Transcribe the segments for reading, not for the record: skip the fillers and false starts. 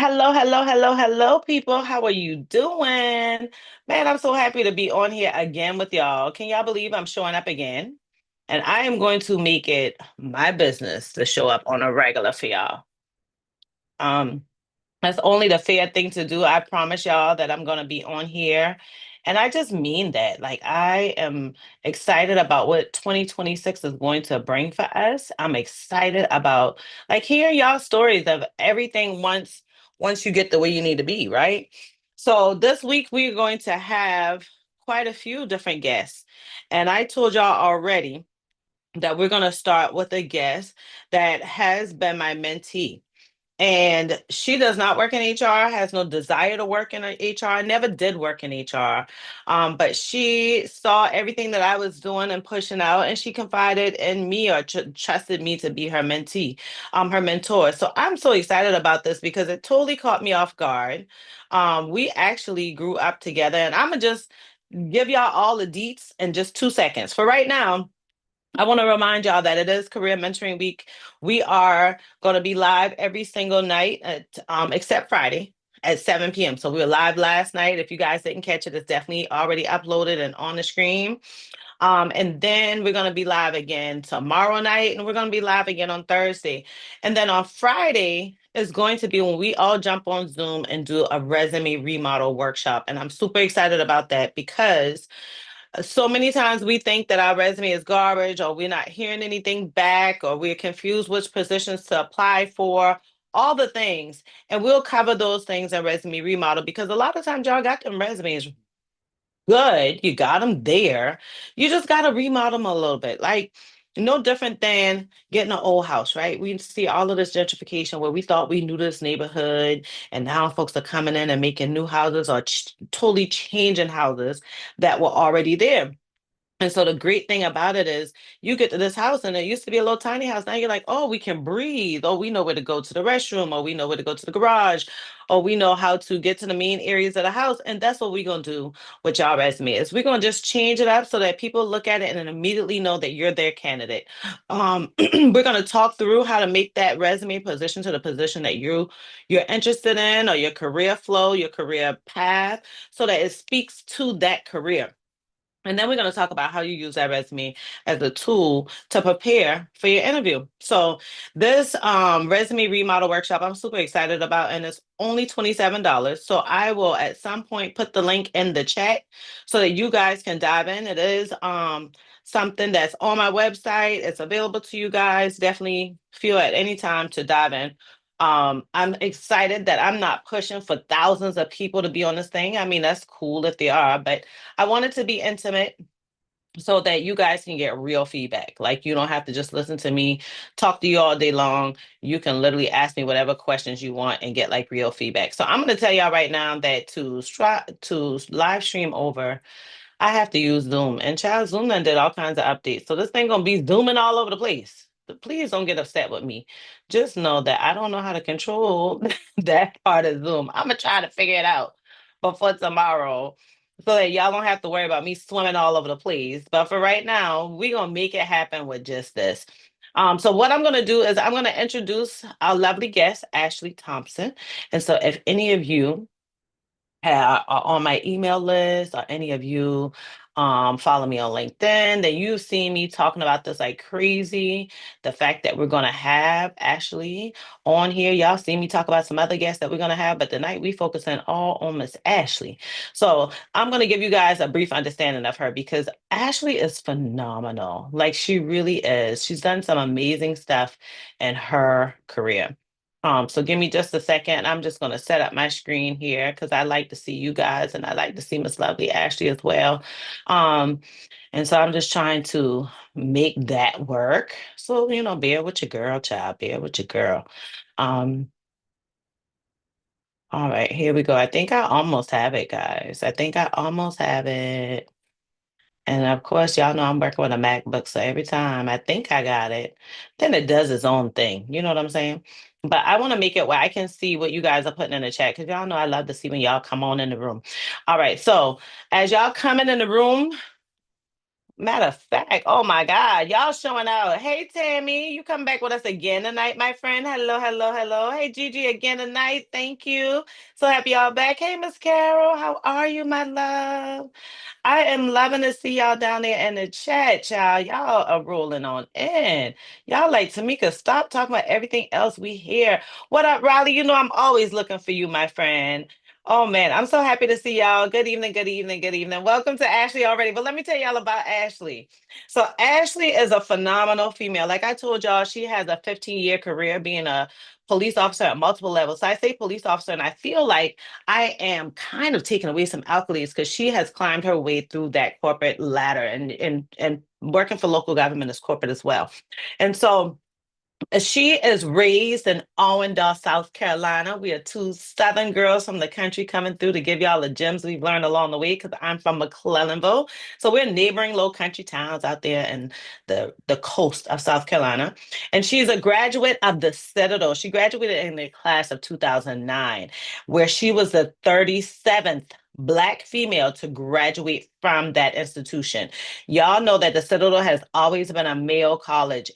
Hello, hello, hello, hello, people. How are you doing? Man, I'm so happy to be on here again with y'all. Can y'all believe I'm showing up again? And I am going to make it my business to show up on a regular for y'all. Um, that's only the fair thing to do. I promise y'all that I'm going to be on here. And I just mean that. Like, I am excited about what 2026 is going to bring for us. I'm excited about like hearing y'all stories of everything once you get the way you need to be, right? So this week we're going to have quite a few different guests. And I told y'all already that we're going to start with a guest that has been my mentee. And she does not work in HR, has no desire to work in HR, never did work in HR. But she saw everything that I was doing and pushing out, and she confided in me or trusted me to be her mentee, her mentor. So I'm so excited about this because it totally caught me off guard. We actually grew up together, and I'm going to just give y'all all the deets in just 2 seconds. For right now, I want to remind y'all that it is Career Mentoring Week. We are going to be live every single night except Friday at 7 p.m. So we were live last night. If you guys didn't catch it, it's definitely already uploaded and on the screen. And then we're going to be live again tomorrow night, and we're going to be live again on Thursday. And then on Friday is going to be when we all jump on Zoom and do a resume remodel workshop. And I'm super excited about that because so many times we think that our resume is garbage, or we're not hearing anything back, or we're confused which positions to apply for, all the things. And we'll cover those things in resume remodel because a lot of times y'all got them resumes good. You got them there. You just got to remodel them a little bit. Like, no different than getting an old house, right? We see all of this gentrification where we thought we knew this neighborhood, and now folks are coming in and making new houses or totally changing houses that were already there. And so the great thing about it is you get to this house and it used to be a little tiny house. Now you're like, oh, we can breathe. Oh, we know where to go to the restroom, or we know where to go to the garage, or we know how to get to the main areas of the house. And that's what we're gonna do with y'all resume is we're gonna just change it up so that people look at it and then immediately know that you're their candidate. We're gonna talk through how to make that resume position to the position that you're interested in, or your career flow, your career path, so that it speaks to that career. And then we're going to talk about how you use that resume as a tool to prepare for your interview. So this resume remodel workshop, I'm super excited about, and it's only $27. So I will at some point put the link in the chat so that you guys can dive in. It is something that's on my website. It's available to you guys. Definitely feel at any time to dive in. I'm excited that I'm not pushing for thousands of people to be on this thing. I mean, that's cool if they are, but I want it to be intimate so that you guys can get real feedback. Like, you don't have to just listen to me talk to you all day long. You can literally ask me whatever questions you want and get like real feedback. So I'm going to tell y'all right now that to live stream over, I have to use Zoom. And child, Zoom done did all kinds of updates. So this thing gonna be zooming all over the place. Please don't get upset with me. Just know that I don't know how to control that part of Zoom. I'm gonna try to figure it out before tomorrow so that y'all don't have to worry about me swimming all over the place. But for right now, we're gonna make it happen with just this. So what I'm gonna do is I'm gonna introduce our lovely guest, Ashley Thompson. And so if any of you are on my email list, or any of you follow me on LinkedIn, then you've seen me talking about this like crazy. The fact that we're gonna have Ashley on here, y'all see me talk about some other guests that we're gonna have, but tonight we focusing all on Miss Ashley. So I'm gonna give you guys a brief understanding of her because Ashley is phenomenal. Like, she really is. She's done some amazing stuff in her career. So give me just a second. I'm just going to set up my screen here because I like to see you guys and I like to see Miss Lovely Ashley as well. Um, and so I'm just trying to make that work. So, bear with your girl, child, bear with your girl. Um, all right, here we go. I think I almost have it, guys. I think I almost have it. And of course, y'all know I'm working with a MacBook, so every time I think I got it, then it does its own thing. You know what I'm saying? But I want to make it where I can see what you guys are putting in the chat because y'all know I love to see when y'all come on in the room. All right, so as y'all coming in the room, Matter of fact, oh my God, y'all showing out. Hey Tammy, you come back with us again tonight, my friend. Hello, hello, hello. Hey Gigi, again tonight. Thank you. So happy y'all back. Hey Miss Carol, how are you, my love? I am loving to see y'all down there in the chat, y'all. Y'all are rolling on in. Y'all like Tamika, stop talking about everything else we hear. What up, Riley? You know I'm always looking for you, my friend. Oh man, I'm so happy to see y'all. Good evening, good evening, good evening. Welcome to Ashley already. But let me tell y'all about Ashley. So Ashley is a phenomenal female. Like I told y'all, she has a 15-year career being a police officer at multiple levels. So I say police officer, and I feel like I am kind of taking away some accolades because she has climbed her way through that corporate ladder and working for local government as corporate as well. And so she is raised in Owendale, South Carolina. We are two Southern girls from the country coming through to give y'all the gems we've learned along the way because I'm from McClellanville. So we're neighboring low country towns out there in the coast of South Carolina. And she's a graduate of the Citadel. She graduated in the class of 2009, where she was the 37th Black female to graduate from that institution. Y'all know that the Citadel has always been a male college.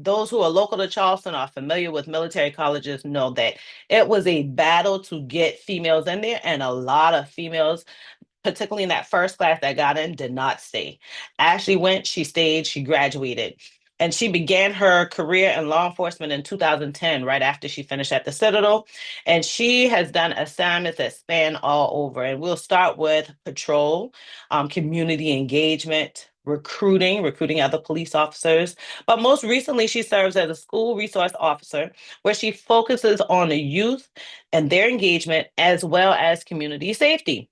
Those who are local to Charleston are familiar with military colleges know that it was a battle to get females in there, and a lot of females, particularly in that first class that got in, did not stay. Ashley went, she stayed, she graduated. And she began her career in law enforcement in 2010, right after she finished at the Citadel. And she has done assignments that span all over. And we'll start with patrol, community engagement, recruiting other police officers. But most recently, she serves as a school resource officer, where she focuses on the youth and their engagement as well as community safety.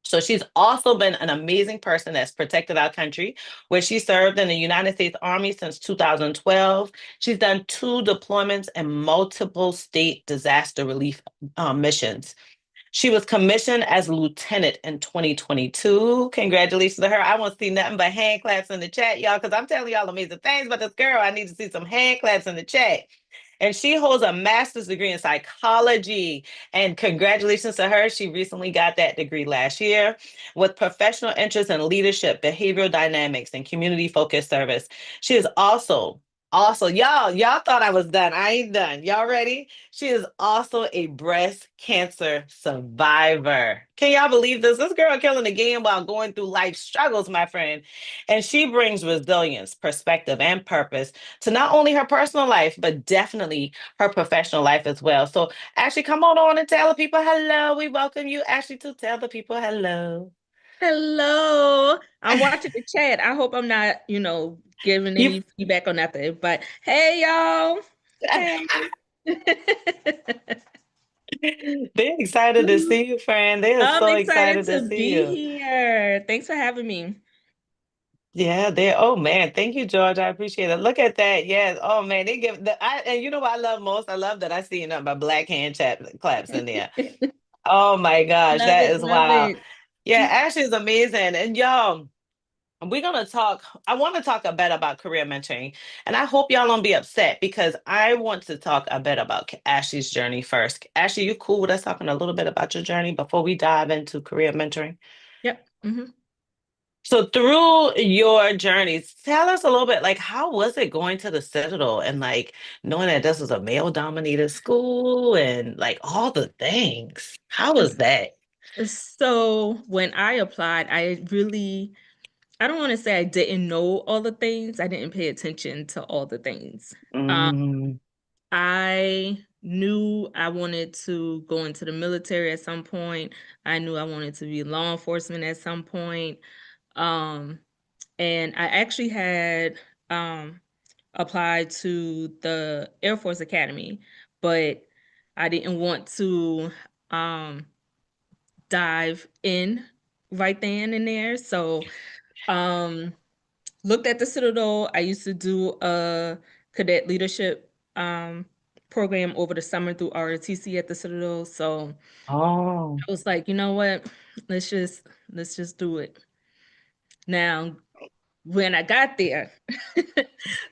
So she's also been an amazing person that's protected our country, where she served in the United States Army since 2012. She's done 2 deployments and multiple state disaster relief missions. She was commissioned as a lieutenant in 2022. Congratulations to her. I want to see nothing but hand claps in the chat, y'all, because I'm telling y'all amazing things about this girl. I need to see some hand claps in the chat. And she holds a master's degree in psychology. And congratulations to her. She recently got that degree last year with professional interest in leadership, behavioral dynamics, and community focused service. She is also, y'all thought I was done. I ain't done. Y'all ready? She is also a breast cancer survivor. Can y'all believe this? This girl killing the game while going through life struggles, my friend. And she brings resilience, perspective, and purpose to not only her personal life, but definitely her professional life as well. So, Ashley, come on and tell the people hello. We welcome you, Ashley, to tell the people hello. Hello. I'm watching the chat. I hope I'm not, giving You any feedback or nothing. But hey, y'all. Hey. they're excited to see you, friend. They are I'm so excited excited to to see be you. here. Thanks for having me. Yeah, they're oh man, thank you, George. I appreciate it. Look at that. Yes. Oh man, they give the I and you know what I love most? I love that I see nothing but black hand claps in there. Oh my gosh, Love that it. is Love wild. it. Yeah, Ashley is amazing. And y'all, we're gonna talk. I want to talk a bit about career mentoring, and I hope y'all don't be upset because I want to talk a bit about Ashley's journey first. Ashley, you cool with us talking a little bit about your journey before we dive into career mentoring? Yep. So through your journeys, tell us a little bit, like how was it going to the Citadel and like knowing that this was a male-dominated school and like all the things. How was that? So when I applied, I don't want to say I didn't know all the things. I didn't pay attention to all the things. Mm, I knew I wanted to go into the military at some point. I knew I wanted to be law enforcement at some point. Um, and I actually had applied to the Air Force Academy, but I didn't want to um, dive in right then and there. So um, looked at the Citadel. I used to do a cadet leadership program over the summer through ROTC at the Citadel. So oh, I was like, you know what? Let's just do it. Now, when I got there,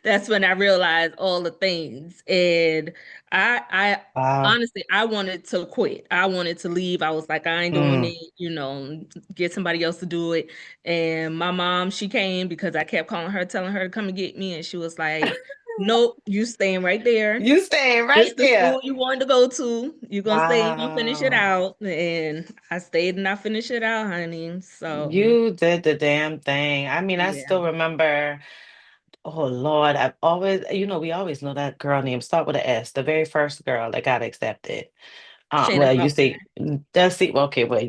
that's when I realized all the things. And I Wow. honestly, I wanted to quit. I wanted to leave. I was like, I ain't doing Mm. it, get somebody else to do it. And my mom, she came because I kept calling her, telling her to come and get me. And she was like, nope, you staying right there. You staying This right the there. school you wanted to go to. You're gonna stay and you finish it Wow. out. And I stayed and I finished it out, honey. So You did the damn thing. I mean, I yeah. still remember, oh Lord, I've always, we always know that girl name start with an S, the very first girl that got accepted. Shannon Well, you Thompson. see, that's see, okay, well,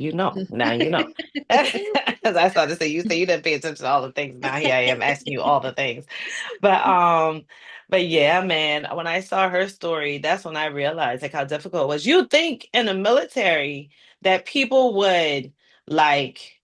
now you know. As I started to say, you say you didn't pay attention to all the things. Now here I am asking you all the things. But but yeah, man, when I saw her story, that's when I realized like how difficult it was. You think in the military that people would like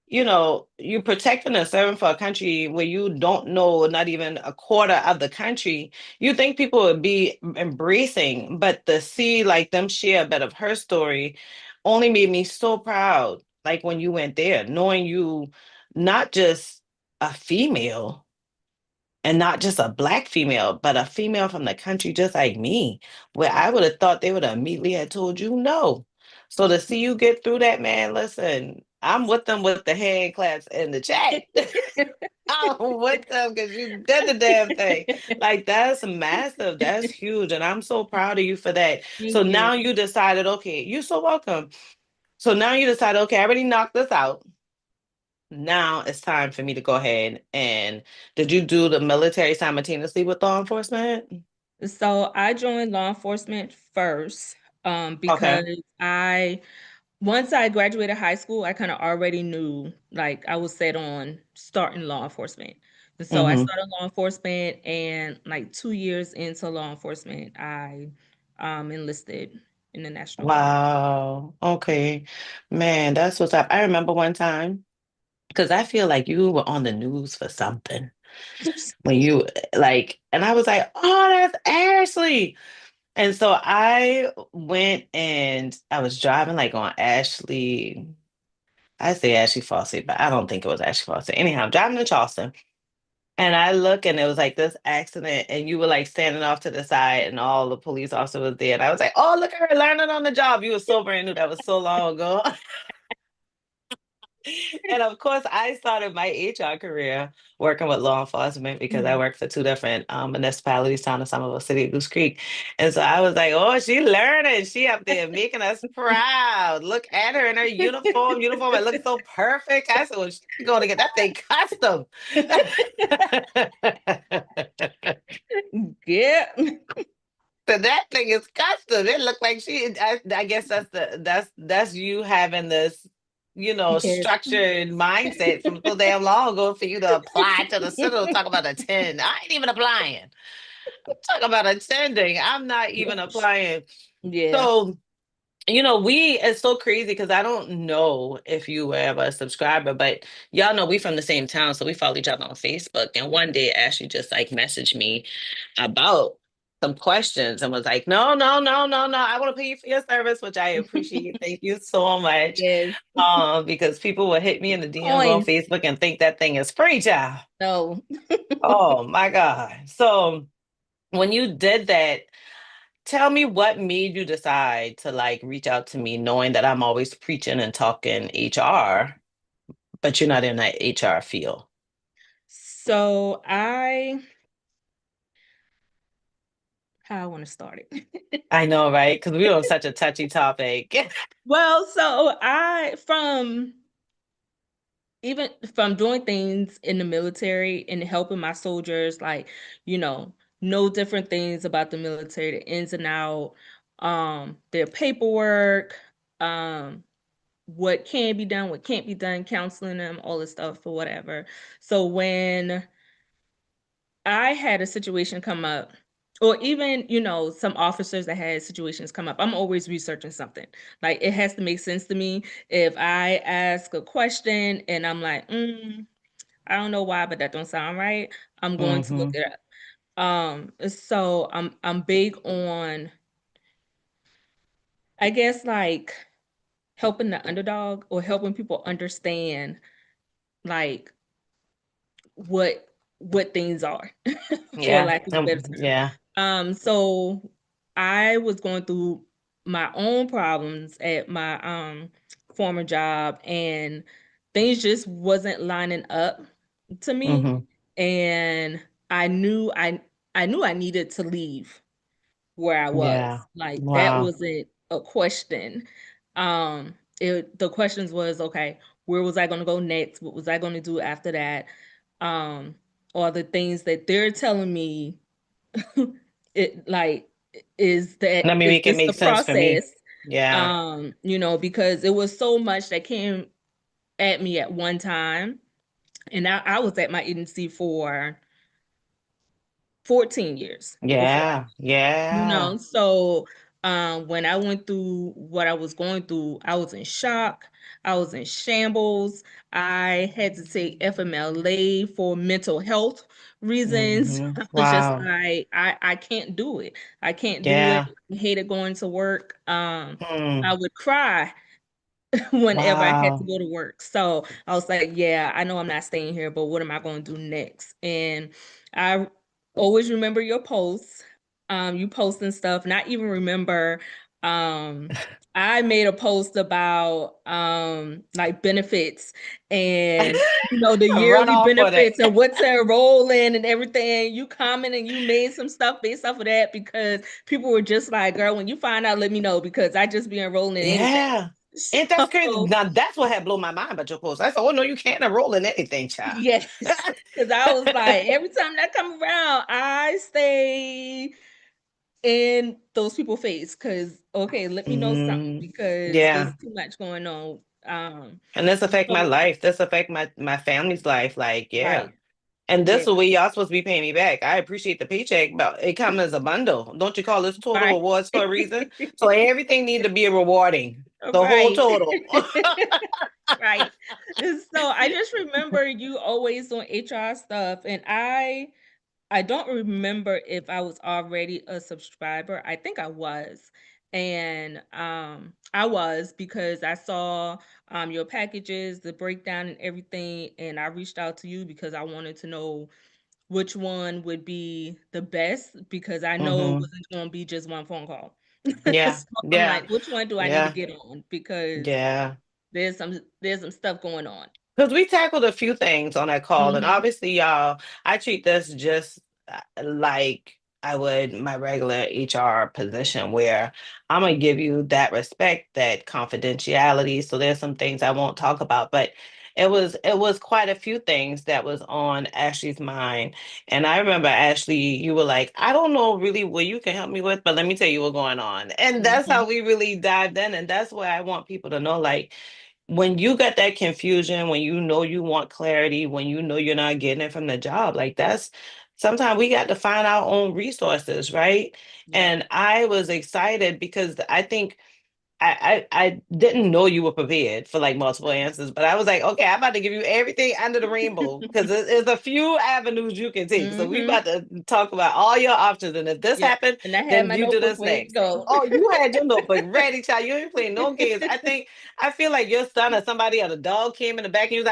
you protecting and serving for a country where you don't know not even a quarter of the country. You think people would be embracing, but to see like them share a bit of her story only made me so proud. Like when you went there, knowing you not just a female and not just a black female, but a female from the country just like me, where I would have thought they would have immediately have told you no. So to see you get through that, man, listen, I'm with them with the hand claps in the chat. I'm with them because you did the damn thing. Like that's massive. That's huge. And I'm so proud of you for that. So Thank you. now you decided, okay, you're so welcome. So now you decided, okay, I already knocked this out. Now it's time for me to go ahead and did you do the military simultaneously with law enforcement? So I joined law enforcement first, Okay. because once I graduated high school, I kind of already knew like I was set on starting law enforcement. And so I Mm-hmm. started law enforcement, and like 2 years into law enforcement, I enlisted in the National Guard. Wow. Okay. Man, that's what's up. I remember one time because I feel like you were on the news for something when you like, and I was like, oh, that's Ashley. And so I went and I was driving like on Ashley. I say Ashley Fawcett, but I don't think it was Ashley Fawcett. Anyhow, I'm driving to Charleston. And I look and it was like this accident, and you were like standing off to the side, and all the police officer was there. And I was like, oh, look at her learning on the job. You were so brand new. That was so long ago. And of course, I started my HR career working with law enforcement because I Mhm. worked for two different municipalities, Town of Somerville, City of Goose Creek. And so I was like, oh, she learning. She up there making us proud. Look at her in her uniform. Uniform, it looks so perfect. I said, well, she's going to get that thing custom. Yeah. So that thing is custom. It looked like I guess that's you having this, Yes. structured mindset from so damn long ago for you to apply to the citadel. Talk about attend. I ain't even applying. Talk about attending. I'm not even applying. Yeah. So, it's so crazy because I don't know if you were ever a subscriber, but y'all know we from the same town, so we follow each other on Facebook. And one day Ashley just like messaged me about some questions and was like, no, no, no, no, no. I want to pay you for your service, which I appreciate. Thank you so much. Yes. Because people will hit me in the DMs on Coins. Facebook and think that thing is free, child. No. Oh my God. So when you did that, tell me what made you decide to like reach out to me, knowing that I'm always preaching and talking HR, but you're not in that HR field. So how I want to start it. I know, right? Because we're on such a touchy topic. Well, so I from even from doing things in the military and helping my soldiers, like, know different things about the military, the ins and out, their paperwork, um, what can be done, what can't be done, counseling them, all this stuff or whatever. So when I had a situation come up, or even, some officers that had situations come up, I'm always researching something. Like it has to make sense to me. If I ask a question and I'm like, I don't know why, but that don't sound right, I'm going to look Hmm. it up. So I'm big on, I guess, like helping the underdog or helping people understand like what things are, for Yeah. lack of a better Yeah. term. So I was going through my own problems at my former job, and things just wasn't lining up to me. Hmm. And I knew I needed to leave where I Yeah. was. Like that Wow. wasn't a question. The questions was, okay, where was I going to go next? What was I going to do after that? Um, or the things that they're telling me, it like Let me is make it this the make sense for me. process? Yeah. Because it was so much that came at me at one time. And I was at my agency for 14 years before. Yeah. Yeah. So when I went through what I was going through, I was in shock. I was in shambles. I had to take FMLA for mental health reasons. Hmm. I was just Wow. like, I can't do it. I can't do it. Yeah. I hated going to work. I Hmm. would cry whenever I had to Wow. go to work. So I was like, yeah, I know I'm not staying here, but what am I going to do next? And I always remember your posts, you posting stuff, and I even remember I made a post about like benefits and the Run yearly off with it. benefits and what to enroll in and everything. You commented and you made some stuff based off of that because people were just like, girl, when you find out, let me know because I just be enrolling in anything. Yeah. Ain't that crazy? So Now that's what had blown my mind about your post. I said, oh no, you can't enroll in anything, child. yes, because I was like, every time that come around, I stay in those people's face because okay, let me know something Hmm. because Yeah. there's too much going on. And this affect my So life. This affect my family's life. Like, yeah. right, And this yeah, the way y'all supposed to be paying me back. I appreciate the paycheck, but it comes as a bundle. Don't you call this total right, rewards for a reason? So everything need to be rewarding. The whole right. total. Right. So I just remember you always doing HR stuff, and I don't remember if I was already a subscriber. I think I was. And I was because I saw your packages, the breakdown and everything, and I reached out to you because I wanted to know which one would be the best because I know it Hmm. wasn't going to be just one phone call. Yeah. So I'm Yeah. like, which one do I need to Yeah. get on? Because Yeah. there's some stuff going on. Because we tackled a few things on that call, and Mhm. obviously, y'all, I treat this just like I would my regular HR position, where I'm gonna give you that respect, that confidentiality. So there's some things I won't talk about, but it was quite a few things that was on Ashley's mind, and I remember Ashley, you were like, I don't know really what you can help me with, but let me tell you what's going on, and that's how Mhm. we really dived in, and that's why I want people to know, like when you got that confusion, when you know you want clarity, when you know you're not getting it from the job, like that's sometimes we got to find our own resources, right? Yep. And I was excited because I think I didn't know you were prepared for like multiple answers, but I was like, okay, I'm about to give you everything under the rainbow because there's a few avenues you can take. So we Mhm. about to talk about all your options, and if this Yep. happened, And I had then my you do notebook this ready to next. go. Oh, you had your notebook ready, child. You ain't playing no games. I feel like your son or somebody or the dog came in the back and you was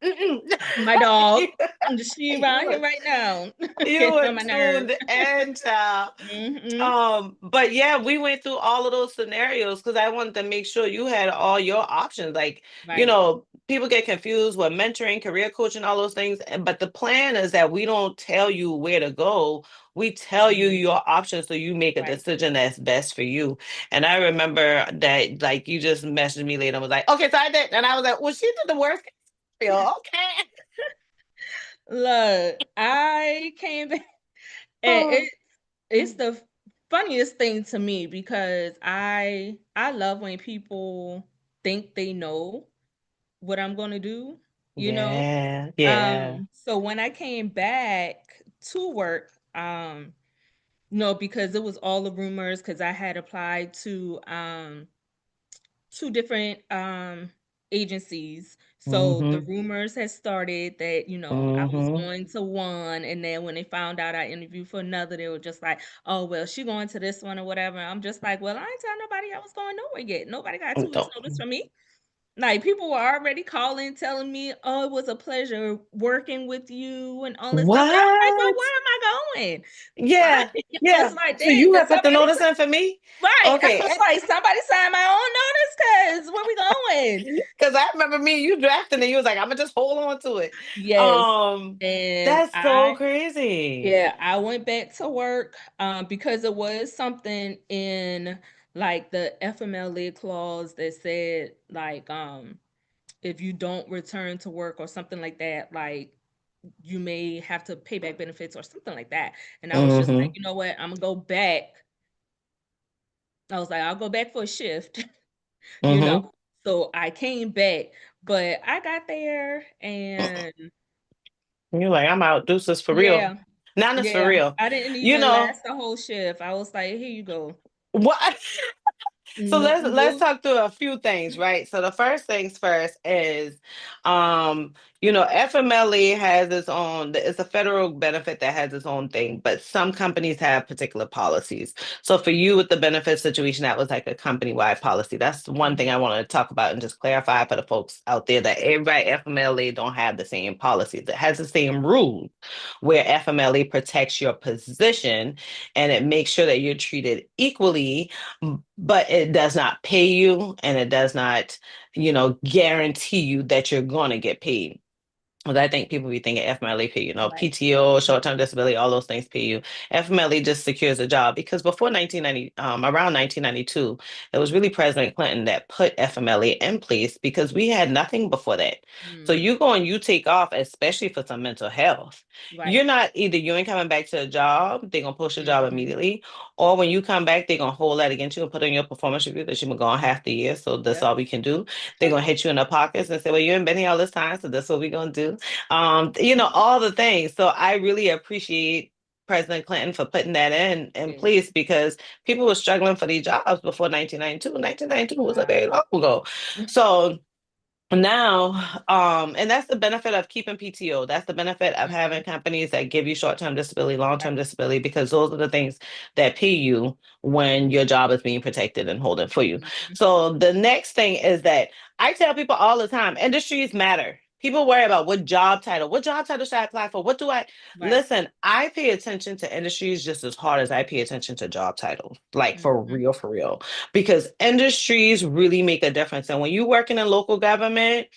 like, My dog. mm-mm. She you around here were right now. you Getting were on my nerve. tuned in, child. Mhm. But yeah, we went through all of those scenarios because I wanted to make sure you had all your options. Like, Right. people get confused with mentoring, career coaching, all those things. But the plan is that we don't tell you where to go. We tell you Mhm. your options so you make a Right. decision that's best for you. And I remember that, like, you just messaged me later and was like, okay, so I did. And I was like, well, she did the worst case scenario. Okay. Look, I came back and Oh, it's the funniest thing to me because I love when people think they know what I'm going to do, you know? yeah, yeah. So when I came back to work, no, because it was all the rumors because I had applied to two different agencies. So the Mm-hmm. rumors had started that, I was Mm-hmm. going to one, and then when they found out I interviewed for another, they were just like, oh well, she going to this one or whatever. I'm just like, well, I ain't telling nobody I was going nowhere yet. Nobody got 2 weeks notice from me. Like people were already calling, telling me, "Oh, it was a pleasure working with you," and all this stuff. And I was like, "Well, What? where am I going?" Yeah, Like, I was yeah. like, So "Dang, you did have put the somebody notice in for me? right?" I Okay. was like, "Somebody sign my own notice, cause where we going?" Because I remember me and you drafting and you was like, I'm gonna just hold on to it. Yes, Um, and that's so crazy. yeah, I went back to work because it was something in like the FMLA clause that said like if you don't return to work or something like that, like you may have to pay back benefits or something like that. And I was just like, Mm-hmm. you know what? I'm gonna go back. I was like, I'll go back for a shift, you know. Mm-hmm. So I came back, but I got there and You're like, I'm out. Deuces for real. yeah, Not this for yeah, real. I didn't You even know last the whole shift. I was like, here you go. what? So No, let's no. talk through a few things, right? So the first things first is, um, FMLE has its own. It's a federal benefit that has its own thing, but some companies have particular policies. So for you with the benefit situation, that was like a company-wide policy. That's one thing Mhm, I want to talk about and just clarify for the folks out there that everybody FMLE don't have the same policies. It has the same rules where FMLE protects your position and it makes sure that you're treated equally, but it does not pay you and it does not, guarantee you that you're going to get paid. Because I think people be thinking FMLA pay, right. PTO, short-term disability, all those things pay you. FMLA just secures a job because before 1990, around 1992, it was really President Clinton that put FMLA in place because we had nothing before that. So Mm, you go and you take off, especially for some mental health. You're right. not either you ain't coming back to a job, they're gonna post your job Mhm. immediately, or when you come back, they're gonna hold that against you and put on your performance review that you've been gone half the year. So that's Yep. all we can do. They're gonna hit you in the pockets and say, well, you ain't been here all this time, so that's what we're gonna do. All the things. So I really appreciate President Clinton for putting that in Yes. place because people were struggling for these jobs before 1992. 1992 was a Wow. very long ago. So now, and that's the benefit of keeping PTO. That's the benefit of having Mhm. companies that give you short-term disability, Right. long-term disability, because those are the things that pay you when your job is being protected and holding for you. Mhm. So the next thing is that I tell people all the time, industries matter. People worry about what job title should I apply for? What do I Right. listen? I pay attention to industries just as hard as I pay attention to job titles, like Mhm. for real because industries really make a difference. And when you work in a local government,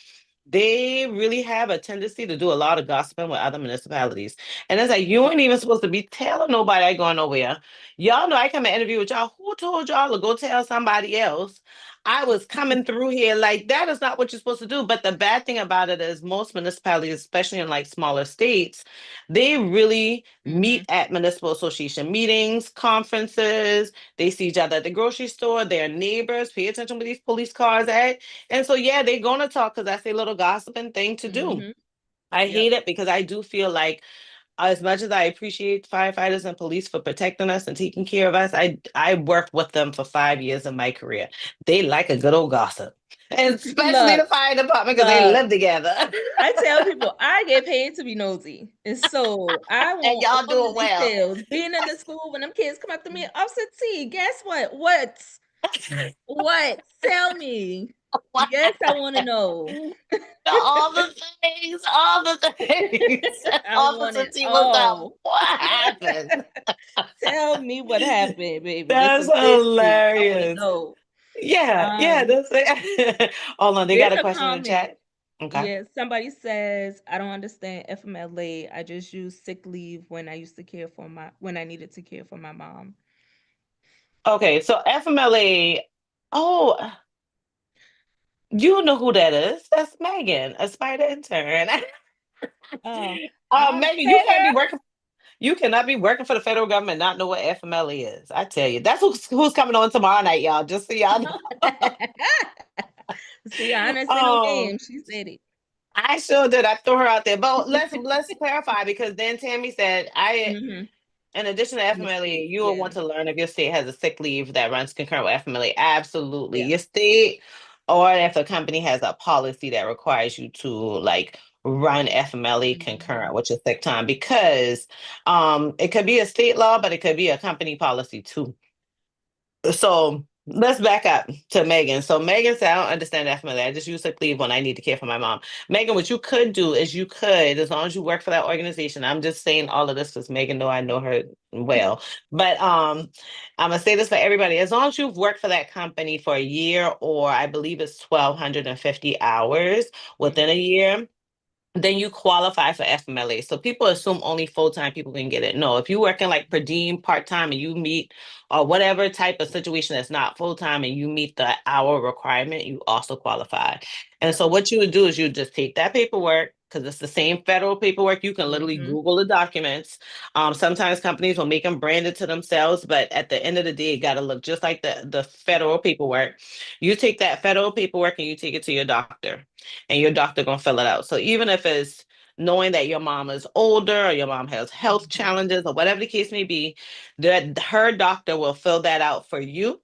they really have a tendency to do a lot of gossiping with other municipalities. And it's like, you ain't even supposed to be telling nobody I going nowhere. Y'all know I come and interview with y'all. Who told y'all to go tell somebody else? I was coming through here like that is not what you're supposed to do. But the bad thing about it is most municipalities, especially in like smaller states, they really meet Mhm. at municipal association meetings, conferences. They see each other at the grocery store. Their neighbors pay attention where these police cars at. And so, yeah, they're going to talk because that's a little gossiping thing to do. Mhm. I Yep. hate it because I do feel like as much as I appreciate firefighters and police for protecting us and taking care of us, I worked with them for 5 years of my career. They like a good old gossip, and especially Look, the fire department because they look. live together. I tell people I get paid to be nosy, and so I And want y'all all do the it well. details. Being in the school when them kids come up to me, Officer T, guess what? What? What? Tell me. What Yes, I want to know. all the things, all the things. I want Officer it T was up. all. What happened? Tell me what happened, baby. This That's is big league. I want to hilarious. know. Yeah, Um, that's it. Hold on, they there's got a a question in the comment. chat. Okay. Yeah, somebody says, I don't understand FMLA. I just use sick leave when I used to care for my when I needed to care for my mom. Okay, so FMLA. Oh, you know who that is? That's Megan, a spider intern. Oh, I Megan, you pay can't be working. You cannot be working for the federal government and not know what FMLA is. I tell you, that's who's coming on tomorrow night, y'all. Just so y'all her. See, I didn't say no know. name. She said it. I sure did. I threw her out there, but let's clarify because then Tammy said I. Hmm. In addition to The FMLA, state, you will yeah, want to learn if your state has a sick leave that runs concurrent with FMLA. Absolutely. yeah. Your state, or if a company has a policy that requires you to like run FMLA concurrent Hmm. with your sick time, because it could be a state law, but it could be a company policy too. So let's back up to Megan. So Megan said, I don't understand FMLA. I just use sick leave when I need to care for my mom. Megan, what you could do is you could, as long as you work for that organization, I'm just saying all of this because Megan know I know her well. But I'm gonna say this for everybody. As long as you've worked for that company for a year, or I believe it's 1,250 hours within a Mhm. year, then you qualify for FMLA. So people assume only full-time people can get it. No, if you're working like per diem part-time and you meet or whatever type of situation that's not full-time and you meet the hour requirement, you also qualify. And Yep. so what you would do is you just take that paperwork because it's the same federal paperwork. You can literally Mhm. Google the documents. Sometimes companies will make them branded to themselves, but at the end of the day, it got to look just like the federal paperwork. You take that federal paperwork and you take it to your doctor and your doctor gonna fill it out. So even if it's knowing that your mom is older or your mom has health Mhm. challenges or whatever the case may be, that her doctor will fill that out for you,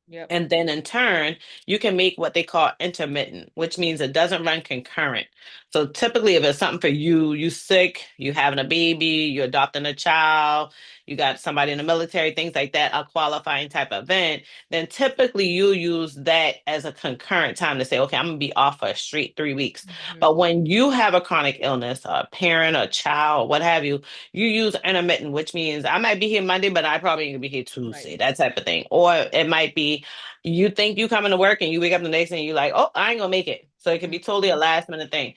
Yep. and then in turn, you can make what they call intermittent, which means it doesn't run concurrent. So typically, if it's something for you, you sick, you having a baby, you're adopting a child, you got somebody in the military, things like that, a qualifying type of event, then typically you use that as a concurrent time to say, okay, I'm gonna be off for a straight 3 weeks. Mhm. But when you have a chronic illness, a parent, a child, what have you use intermittent, which means I might be here Monday, but I probably ain't gonna be here Right. Tuesday, that type of thing. Or it might be you think you coming to work and you wake up the next day and you're like, oh, I ain't gonna make it. So it can be totally a Mhm. last minute thing.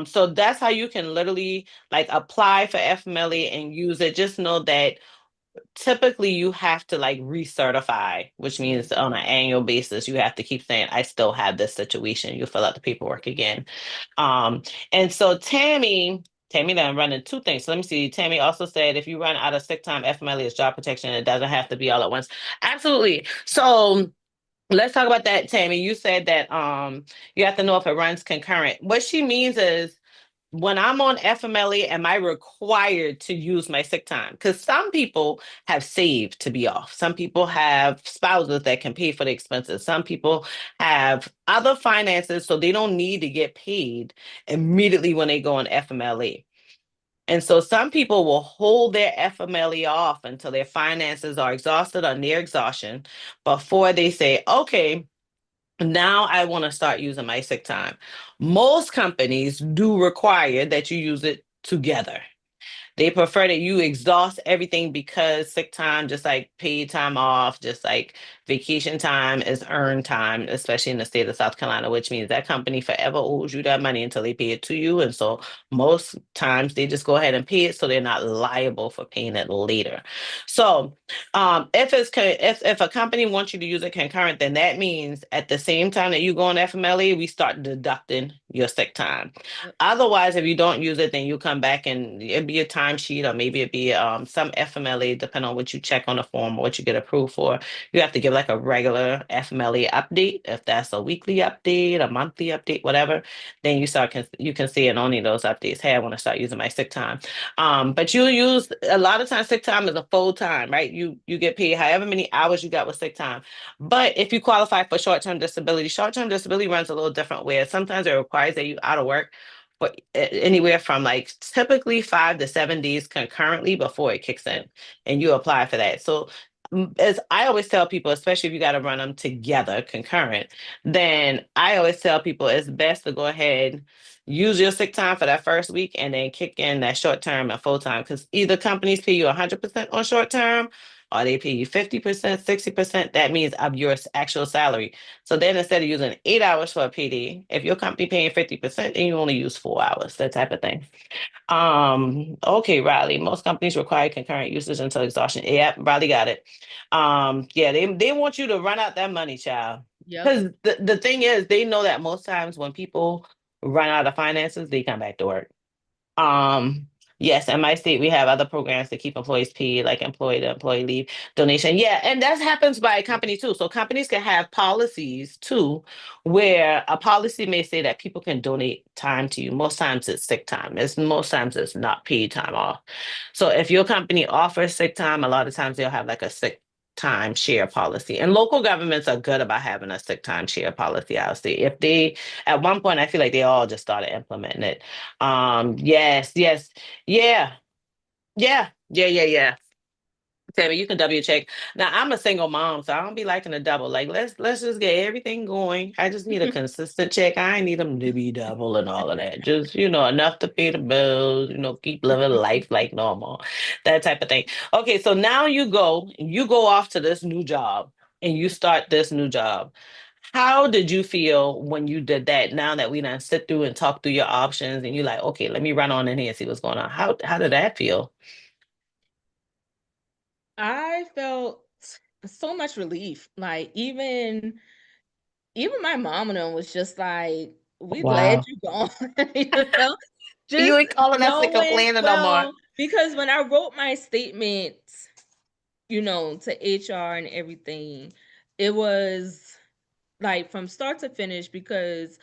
So that's how you can literally like apply for FMLA and use it. Just know that typically you have to like recertify, which means on an Mhm. annual basis, you have to keep saying, I still have this situation. You fill out the paperwork again. Um, and so Tammy done running two things. So let me see. Tammy also said if you run out of sick time, FMLA is job protection. It doesn't have to be all at once. Absolutely. So let's talk about that, Tammy. You said that you have to know if it runs concurrent. What she means is when I'm on FMLA, am I required to use my sick time? Because some people have saved to be off. Some people have spouses that can pay for the expenses. Some people have other finances, so they don't need to get paid immediately when they go on FMLA. And so some people will hold their FMLE off until their finances are exhausted or near exhaustion before they say, okay, now I want to start using my sick time. Most companies do require that you use it together. They prefer that you exhaust everything because sick time, just like paid time off, just like vacation time is earned time, especially in the state of South Carolina, which means that company forever owes you that money until they pay it to you. And so most times they just go ahead and pay it so they're not liable for paying it later. So if a company wants you to use it concurrent, then that means at the same time that you go on FMLA, we start deducting your sick time. Yep. Otherwise, if you don't use it, then you come back and it'd be a timesheet or maybe it'd be some FMLA, depending on what you check on the form or what you get approved for. You have to give like a regular FMLA update. If that's a weekly update, a monthly update, whatever, then you can see in only those updates. Hey, I want to start using my sick time. But you use a lot of times sick time is a full time, right? You get paid however many hours you got with sick time. But if you qualify for short term disability runs a little different where sometimes it requires that you out of work for anywhere from like typically 5 to 7 days concurrently before it kicks in and you apply for that. So as I always tell people, especially if you got to run them together concurrent, then I always tell people it's best to go ahead, use your sick time for that first week and then kick in that short term and full time because either companies pay you 100% on short term or they pay you 50%, 60%. That means of your actual salary. So then instead of using 8 hours for a PD, if your company paying 50%, then you only use 4 hours, that type of thing. Okay, Riley. Most companies require concurrent usage until exhaustion. Yep, Riley got it. Yeah, they want you to run out that money, child. Yep. Because the thing is, they know that most times when people run out of finances, they come back to work. Um, yes, in my state, we have other programs to keep employees paid, like employee to employee leave donation. Yeah, and that happens by a company too. So companies can have policies too, where a policy may say that people can donate time to you. Most times it's sick time. Most times it's not paid time off. So if your company offers sick time, a lot of times they'll have like a sick time share policy. And local governments are good about having a sick time share policy. I'll say if they at one point I feel like they all just started implementing it. Yes, yes. Yeah. Yeah. Yeah, yeah, yeah. Tammy, you can double check. Now I'm a single mom, so I don't be liking to double. Like let's just get everything going. I just need a consistent check. I ain't need them to be double and all of that. Just enough to pay the bills. Keep living life like normal, that type of thing. Okay, so now you go off to this new job and you start this new job. How did you feel when you did that? Now that we done sit through and talk through your options, and you're like, okay, let me run on in here and see what's going on. How did that feel? I felt so much relief. Like even my mom and them was just like, "We glad Wow. you gone," you know, You just ain't calling us and knowing complaining no more. well, because when I wrote my statement, to HR and everything, it was like from start to finish because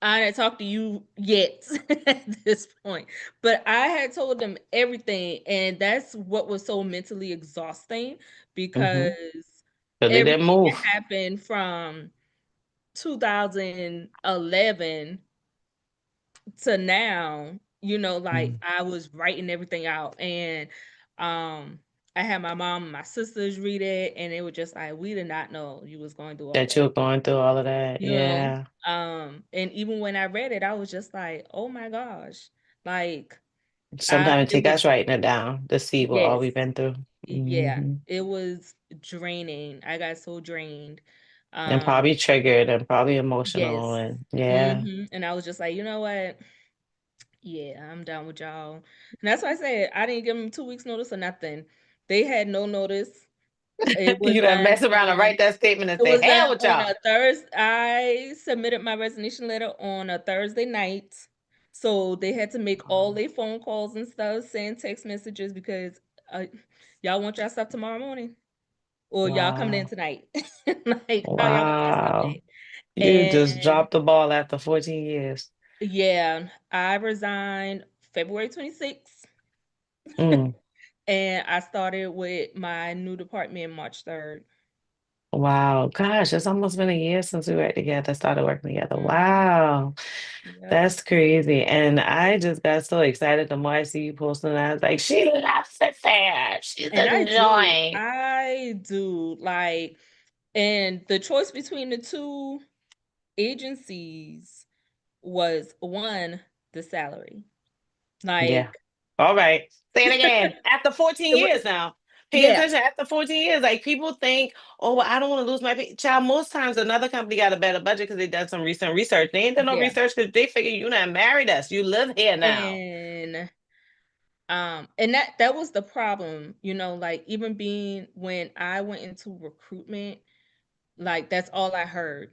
I hadn't talked to you yet at this point, but I had told them everything, and that's what was so mentally exhausting because Mm-hmm. Because it didn't everything that move. happened from 2011 to now, like Mm. I was writing everything out, and I had my mom and my sisters read it, and they were just like, "We did not know you was going through all That that." you're going through all of that. You know? Yeah. And even when I read it, I was just like, "Oh my gosh." Like Sometimes it it take was us writing it down to see what all yes. we've been through. Yeah, Hmm. it was draining. I got so drained. And Um, probably triggered and probably emotional yes. and yeah. And I was just like, "You know what? Yeah, I'm done with y'all." And that's why I said I didn't give them 2 weeks notice or nothing. They had no notice. It was You done done mess around and on write that statement and It say, was done hell with on y'all. a Thursday. I submitted my resignation letter on a Thursday night. So they had to make all Wow. their phone calls and stuff, send text messages because uh, y'all want y'all stuff tomorrow morning or y'all coming in Wow. tonight. Like, how y'all want y'all stuff Wow. back? You just And dropped the ball after 14 years. yeah, I resigned February 26th Mm. and I started with my new department March 3rd. Wow. Gosh, it's almost been a year since we were together, started working together. Mhm. Wow. Yep. That's crazy. And I just got so excited the more I see you posting. I was like, she loves it there. She's And enjoying. I do like, and the choice between the two agencies was one, the salary. Yeah. Like, All right. Say it again. it After 14 was, years now. Pay yeah, attention. After 14 years, like people think, oh, well, I don't want to lose my child. Most times, another company got a better budget because they done some recent research. They ain't done no yeah. research because they figure you not married us. You live here now. And and that was the problem, like even being when I went into recruitment, like that's all I heard,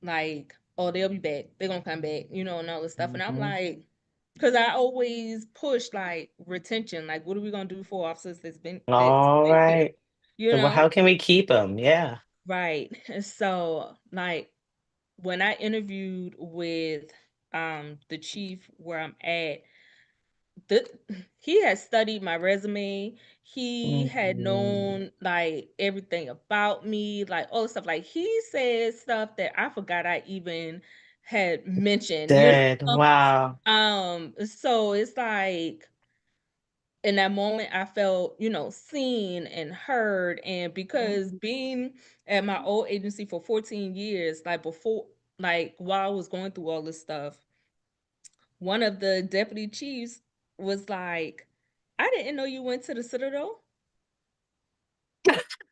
like, oh, they'll be back. They're gonna come back, and all this stuff. And I'm Hmm. like, because I always push like retention, like what are we gonna do for officers that's All been here, right. you Well, know? how can we keep them? Yeah. Right. So like when I interviewed with the chief where I'm at, the he had studied my resume. He had Mhm. known like everything about me, like all the stuff. Like he said stuff that I forgot I even had mentioned, Dead. know? Wow. So it's like in that moment I felt, seen and heard. And because being at my old agency for 14 years, like before, like while I was going through all this stuff, one of the deputy chiefs was like, "I didn't know you went to the Citadel."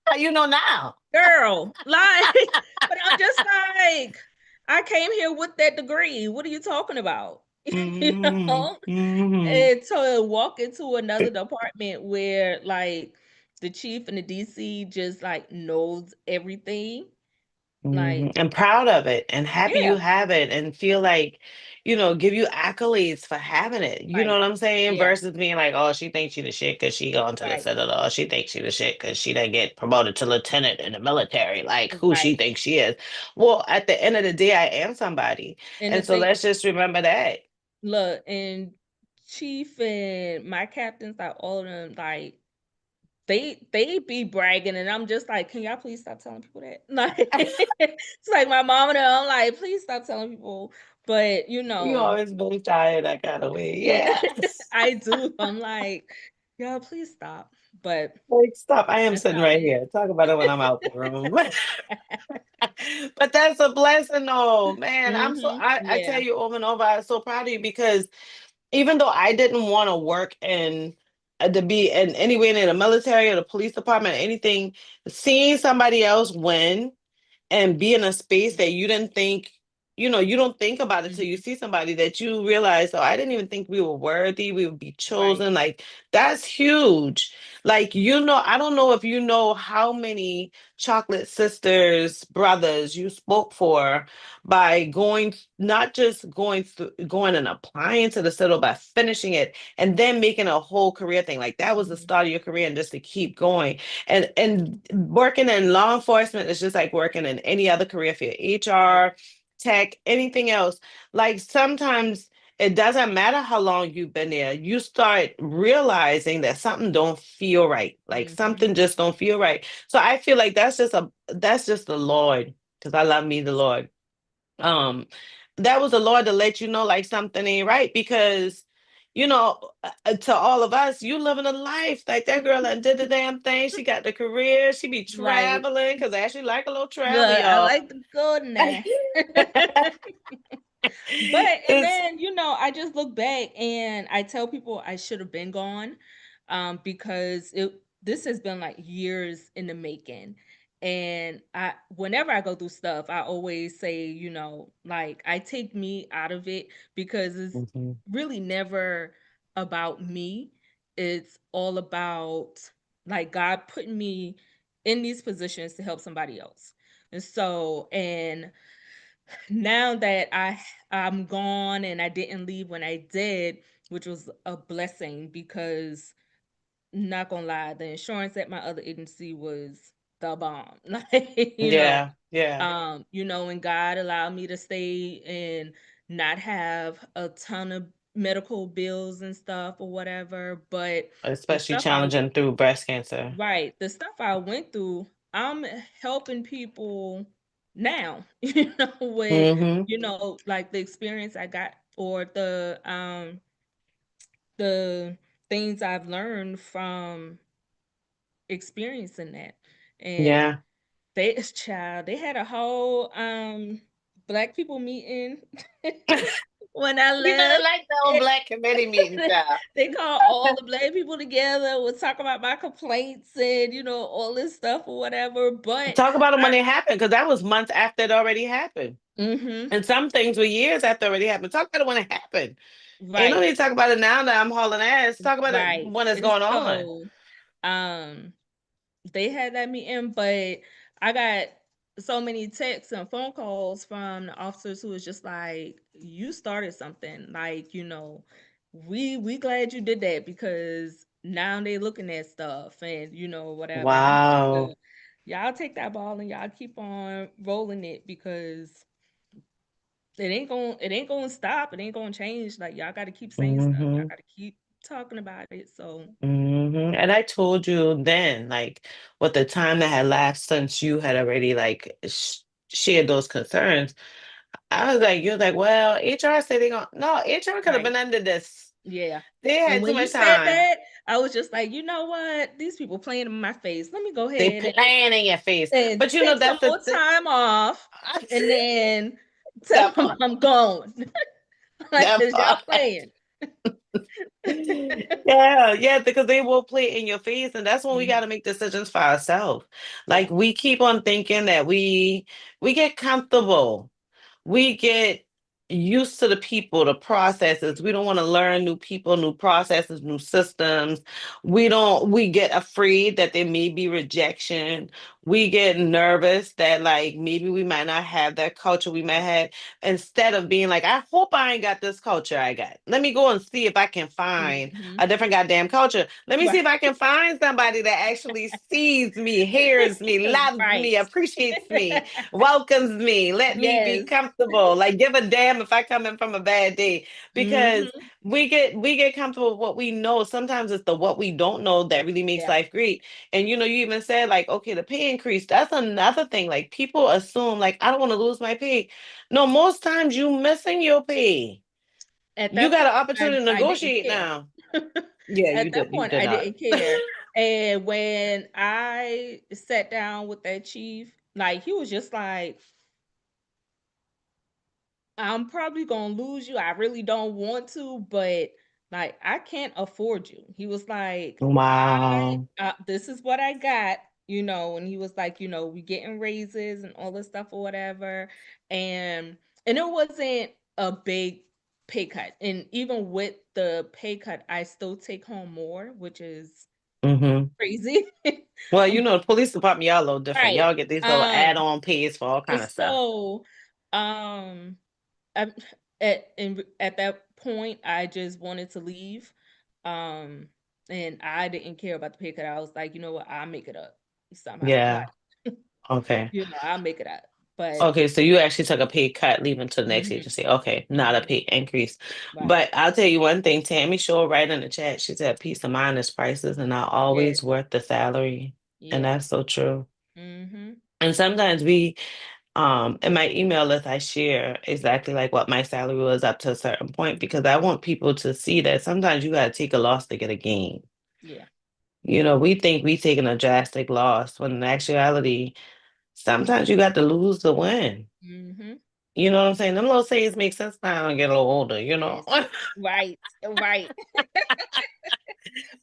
How you know now? Girl, like, but I'm just like, I came here with that degree. What are you talking about? You Hmm. know? Hmm. And to walk into another department where like the chief and the DC just like knows everything. Hmm. Like, And proud of it and happy you yeah, have it and feel like, give you accolades for having it. You know right. what I'm saying? Yeah, Versus being like, oh, she thinks she the shit because she going to the right. Citadel. Or she thinks she the shit because she didn't get promoted to lieutenant in the military. Like who she Right. thinks she is. Well, at the end of the day, I am somebody. And the And so thing, let's just remember that. look, and chief and my captains, like all of them, like they be bragging, and I'm just like, can y'all please stop telling people that? Like, it's like my mom and them, I'm like, please stop telling people. But You always been shy in that kind of way. yeah, Yes. I do. I'm like, y'all, please stop. But Like, stop. I am that's sitting how right it here. Talk about it when I'm out the room. But that's a blessing though, man. is. I tell Yeah. you over and over, I'm so proud of you because even though I didn't want to work in to be in anywhere in the military or the police department or anything, seeing somebody else win and be in a space that you didn't think, you don't think about it till you Mhm. see somebody that you realize, oh, I didn't even think we were worthy, we would be Right. chosen. Like, that's huge. Like, I don't know if you know how many chocolate sisters, brothers you spoke for by going, not just going through, going and applying to the Citadel, but finishing it and then making a whole career thing. Like, that was the Mhm. start of your career and just to keep going. And working in law enforcement is just like working in any other career field, Right. HR, tech, anything else. Like sometimes it doesn't matter how long you've been there. You start realizing that something don't feel right. Like Mhm. something just don't feel right. So I feel like that's just the Lord, because I love me the Lord. um that was the Lord to let you know like something ain't right, because to all of us, you living a life like that girl that did the damn thing. She got the career, she be Right. traveling because I actually like a little travel, Look, I y'all. like the good now. But and It's then, I just look back and I tell people I should have been gone, because it this has been like years in the making. And whenever I go through stuff, I always say, like I take me out of it because it's Mhm. really never about me. It's all about like God putting me in these positions to help somebody else. And now that I'm gone and I didn't leave when I did, which was a blessing because not gonna lie, the insurance at my other agency was the bomb. Like, Yeah, yeah, and God allowed me to stay and not have a ton of medical bills and stuff or whatever. But the especially stuff I challenging through breast cancer. Right. The stuff I went through, I'm helping people now, with, Hmm. like the experience I got or the things I've learned from experiencing that. And Yeah. they had a whole black people meeting when I You better left. like the old black committee meeting, child. They called all the black people together, was talking about my complaints and all this stuff or whatever. But Talk about them when I they happened, because that was months after it already happened. mhm, And some things were years after it already happened. Talk about it when it happened. Ain't no right, need to talk about it now that I'm hauling ass. Talk about it right. when it's And going on. so um they had that meeting, but I got so many texts and phone calls from the officers who was just like, "You started something. Like, we glad you did that because now they looking at stuff and whatever." And I'm like, Wow. "Look, y'all take that ball and y'all keep on rolling it because it ain't gonna stop. It ain't gonna change. Like y'all got to keep saying stuff. Y'all Hmm. got to keep talking about it." So, And I told you then, like, with the time that had lapsed since you had already like shared those concerns, I was like, you're like, well, HR said they gonna no, HR could have right. been under this. Yeah. They And had too when you much said time. that, I was just like, you know what? These people playing in my face. Let me go They ahead playing in your face. and But take some that's the more time off and then tell that them part. I'm gone. Like, That cause y'all part. playing. Yeah, yeah, because they will play in your face, and that's when we got Mhm. to make decisions for ourselves. Yeah. Like we keep on thinking that we get comfortable, we get used to the people, the processes. We don't want to learn new people, new processes, new systems. We get afraid that there may be rejection. We get nervous that like maybe we might not have that culture we might have, instead of being like, I hope I ain't got this culture I got. Let me go and see if I can find Mhm. a different goddamn culture. Let me see Right. if I can find somebody that actually sees me, hears me, loves Right. me, appreciates me, welcomes me, let me be Yes. comfortable, like give a damn if I come in from a bad day. Because Mhm. we get comfortable with what we know. Sometimes it's the what we don't know that really makes Yeah. life great. And you even said like, okay, the pay increase, that's another thing. Like people assume like I don't want to lose my pay. No, most times you missing your pay. At You that got point, an opportunity to I didn't negotiate care. now. Yeah, At that you point, did I not. didn't care. And when I sat down with that chief, like he was just like, I'm probably gonna lose you. I really don't want to, but like I can't afford you. He was like, Wow. this is what I got, and he was like, we getting raises and all this stuff or whatever. And it wasn't a big pay cut. And even with the pay cut, I still take home more, which is Hmm. crazy. Well, the police department, y'all a little different. Right. Y'all get these little Um, add-on pays for all kind of stuff. so um I, at that point, I just wanted to leave, um, and I didn't care about the pay cut. I was like, you know what, I'll make it up somehow. Yeah. Like, Okay. I'll make it up. But Okay, so you actually took a pay cut leaving to the next hmm agency. Okay, not a hmm pay increase. right, But I'll tell you one thing, Tammy showed right in the chat. She said peace of mind is priceless and not yeah, always worth the salary. And yeah, that's so true. hmm And sometimes in my email list, I share exactly like what my salary was up to a certain point because I want people to see that sometimes you gotta take a loss to get a gain. yeah, We think we taking a drastic loss when in actuality, sometimes you got to lose to win. hmm You know what I'm saying? Them little sayings make sense now and get a little older. yes, right, right.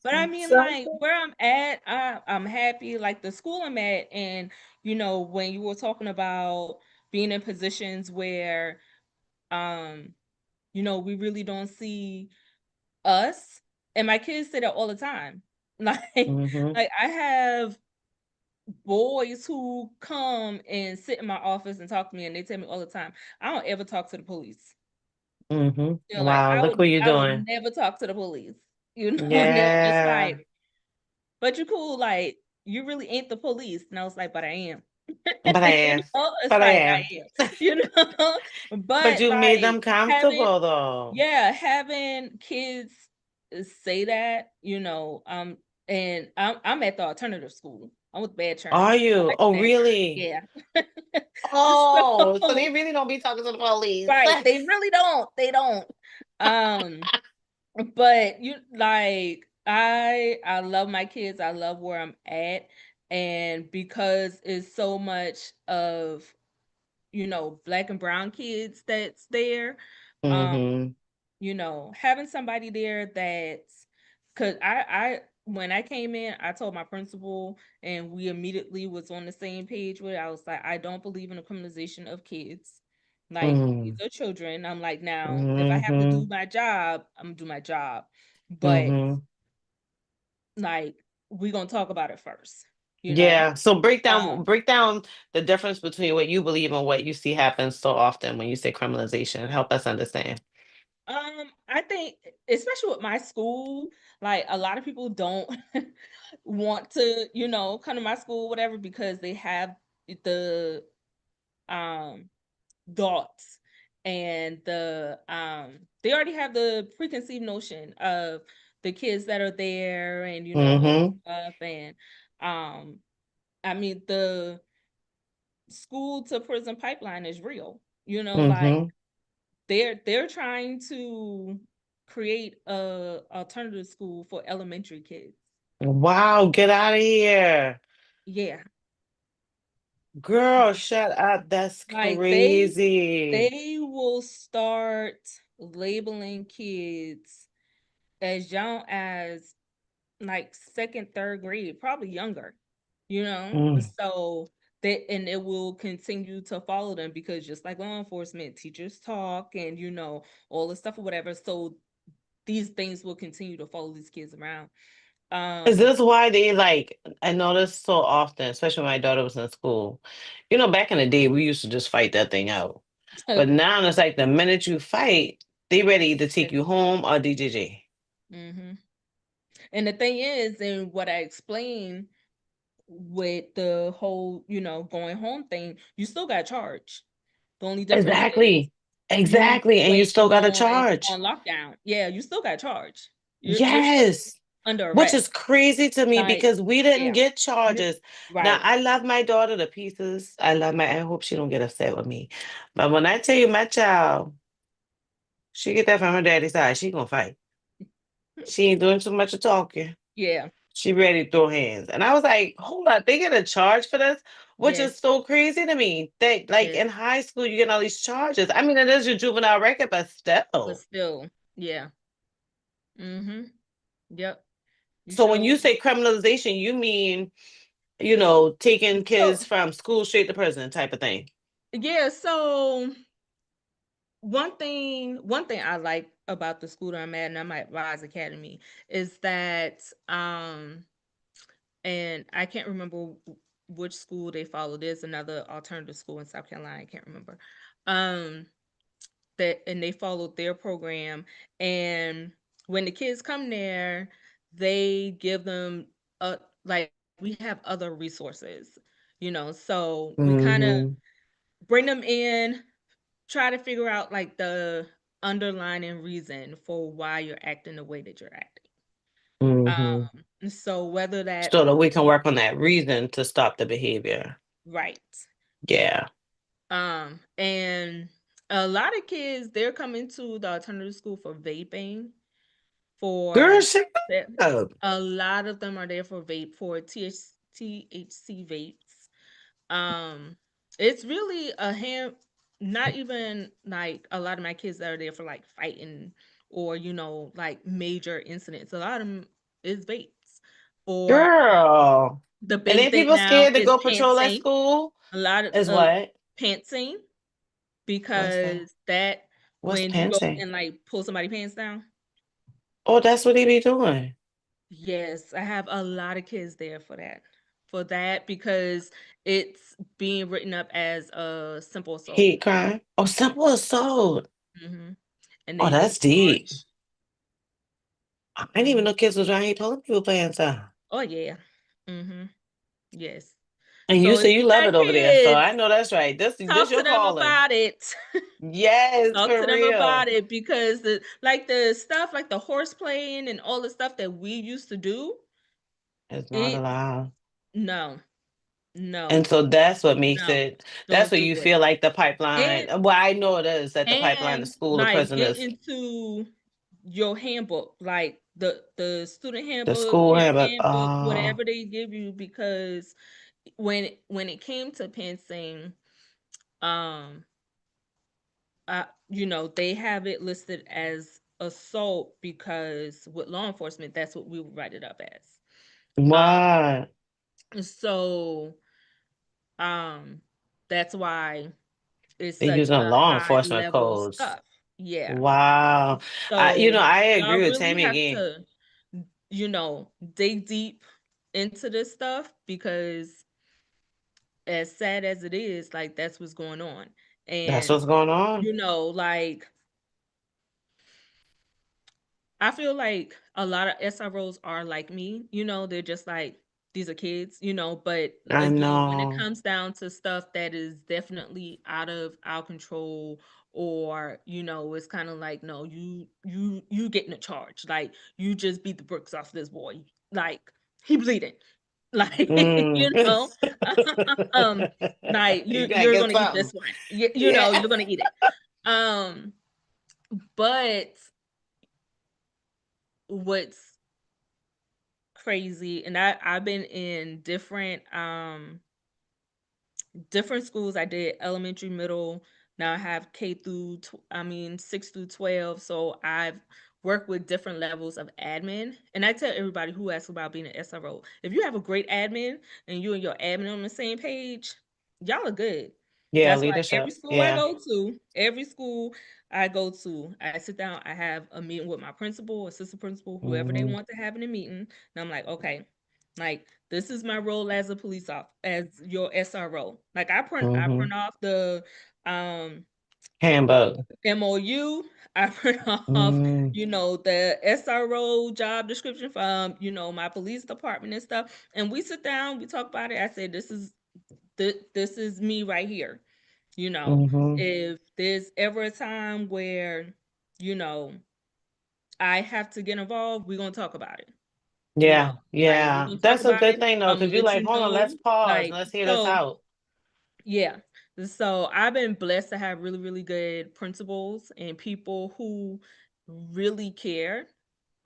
But I mean, So, like where I'm at, I'm happy. Like the school I'm at, and when you were talking about being in positions where, um, we really don't see us, and my kids say that all the time. Like, mm-hmm, like I have boys who come and sit in my office and talk to me, and they tell me all the time, I don't ever talk to the police. mm-hmm. Like Wow, look what you're I would doing. never talk to the police. And they're just Yeah, like, but you cool, like you really ain't the police. And I was like, but I am. but I am. It's But I like I am. am, you know. But But you made like them having, comfortable though. yeah, having kids say that, and I'm at the alternative school. I'm with Bad Churn. Are I you? like the Oh, Bad Churn. really? Yeah. Oh, so they So really don't be talking to the police. right, they really don't. They don't. Um, but I love my kids. I love where I'm at. And because it's so much of, black and brown kids that's there, um, Mm-hmm. having somebody there that's, because when I came in, I told my principal, and we immediately was on the same page with it. I was like, I don't believe in the criminalization of kids. Like, these Mm-hmm. are children. I'm like, now if I have to do Mm-hmm. my job, I'm gonna do my job, but Mm-hmm. like, we gonna talk about it first, you know. Yeah. So break down um break down the difference between what you believe and what you see happen so often when you say criminalization. Help us understand. I think, especially with my school, like a lot of people don't want to, come to my school, whatever, because they have the um thoughts, and they already have the preconceived notion of the kids that are there, and all this Mm-hmm. stuff. And um I mean, the school to prison pipeline is real, like Mm-hmm. they're trying to create a alternative school for elementary kids. Wow, get out of here. Yeah. Girl, shut up. That's Like crazy. they will start labeling kids as young as like second, third grade, probably younger, Mm. so and it will continue to follow them, because just like law enforcement, teachers talk, and all the stuff or whatever. So these things will continue to follow these kids around. Is Um this why they like, I notice so often, especially when my daughter was in school. Back in the day, we used to just fight that thing out. But now it's like the minute you fight, they ready to take you home or DJJ. hmm And the thing is, and what I explained with the whole, going home thing, you still got charged. The only difference is Exactly. you Exactly. And you went still got to charge. on lockdown. Yeah, you still got charged. You're still Yes. under Which arrest. is crazy to me Like, because we didn't yeah, get you charges. Now, right. I love my daughter to pieces. I hope she don't get upset with me. But when I tell you my child, she get that from her daddy's side, she gonna fight. She ain't doing too much of talking. Yeah. She ready to throw hands. And I was like, hold up, they get a charge for this? Which is Yes, so crazy to me. They like yes, in high school you get all these charges. I mean, it is your juvenile record, but but still. still, yeah. Mm-hmm. Yep. You So when show you say criminalization, you mean, taking kids so from school straight to prison type of thing. yeah, so one thing I like about the school that I'm at, and I'm at Rise Academy, is that and I can't remember which school they follow. There's another alternative school in South Carolina, I can't remember. Um that and they followed their program, and when the kids come there, they give them like we have other resources, so we kind of Mm-hmm. bring them in, try to figure out like the underlying reason for why you're acting the way that you're acting. Mm-hmm. So whether that So that we can work on that reason to stop the behavior. right. Yeah. Yeah. And a lot of kids, they're coming to the alternative school for vaping, Girl, for shut that. up. A lot of them are there for vape, for THC vapes. Um, it's really a not even like a lot of my kids that are there for like fighting or like major incidents. A lot of them is vapes, or Girl. the And big then thing people now scared to is go patrol at pantsing. school. A lot of Is what? pantsing, What's that? because that What's when you go panting? and like pull somebody pants down. Oh, that's what he be doing. Yes, I have a lot of kids there for that. For that, because it's being written up as a simple assault. Hate crime. Oh, simple assault. Hmm. And Oh, they that's just deep. charge. I didn't even Hmm. know kids was around here pulling people pants down. Oh yeah. Hmm. Yes. And you So if say you you love got it over there, so I kids, know that's right. This talk to your them calling. about it. Yes, Talk to for them real. about it, because the stuff like the horse playing and all the stuff that we used to do, It's not it allowed. no, And no, so that's what makes no, it, that's don't what do you it. feel like the pipeline. And Well, I know it is that the pipeline, the school, the like prison get is into your handbook, like the student the handbook, school parent handbook. handbook, Oh, whatever they give you, because when it came to pensing, um they have it listed as assault, because with law enforcement, that's what we would write it up as. what? So um that's why it's They're such using a law high enforcement level codes. stuff. Yeah. Wow. So I agree y'all with really Tammy have again. to, dig deep into this stuff, because as sad as it is, like that's what's going on. That's And what's going on. like I feel like a lot of SROs are like me, they're just like, these are kids, but I again, when it know. comes down to stuff that is definitely out of our control, or, it's kind of like, no, you getting a charge. Like, you just beat the bricks off this boy. Like, he bleeding. Like, Mm. um, like You gotta you're get gonna eat this something. one. Yeah. You're gonna eat it. Um, but what's crazy, and I've been in different schools. I did elementary, middle. Now I have K through, 6 through 12. So I've worked with different levels of admin. And I tell everybody who asks about being an SRO, if you have a great admin and you and your admin on the same page, y'all are good. Yeah, That's why every leadership. school I Yeah. go to, I sit down, I have a meeting with my principal, assistant principal, whoever they Hmm. want to have in a meeting. And I'm like, okay, like, this is my role as a police officer, as your SRO. Like, I Hmm. print off the um Handbook. MOU. I print off, Mm-hmm. the SRO job description from, my police department and stuff. And we sit down, we talk about it. I said, this is me right here. You know, Mm-hmm. if there's ever a time where, you know, I have to get involved, we're gonna talk about it. Yeah, Like, we're yeah. gonna talk That's a about good it. thing though, I'm gonna because you're let like, you hold on, let's know. pause and Like, let's hear this so out. yeah. So I've been blessed to have really, really good principals and people who really care.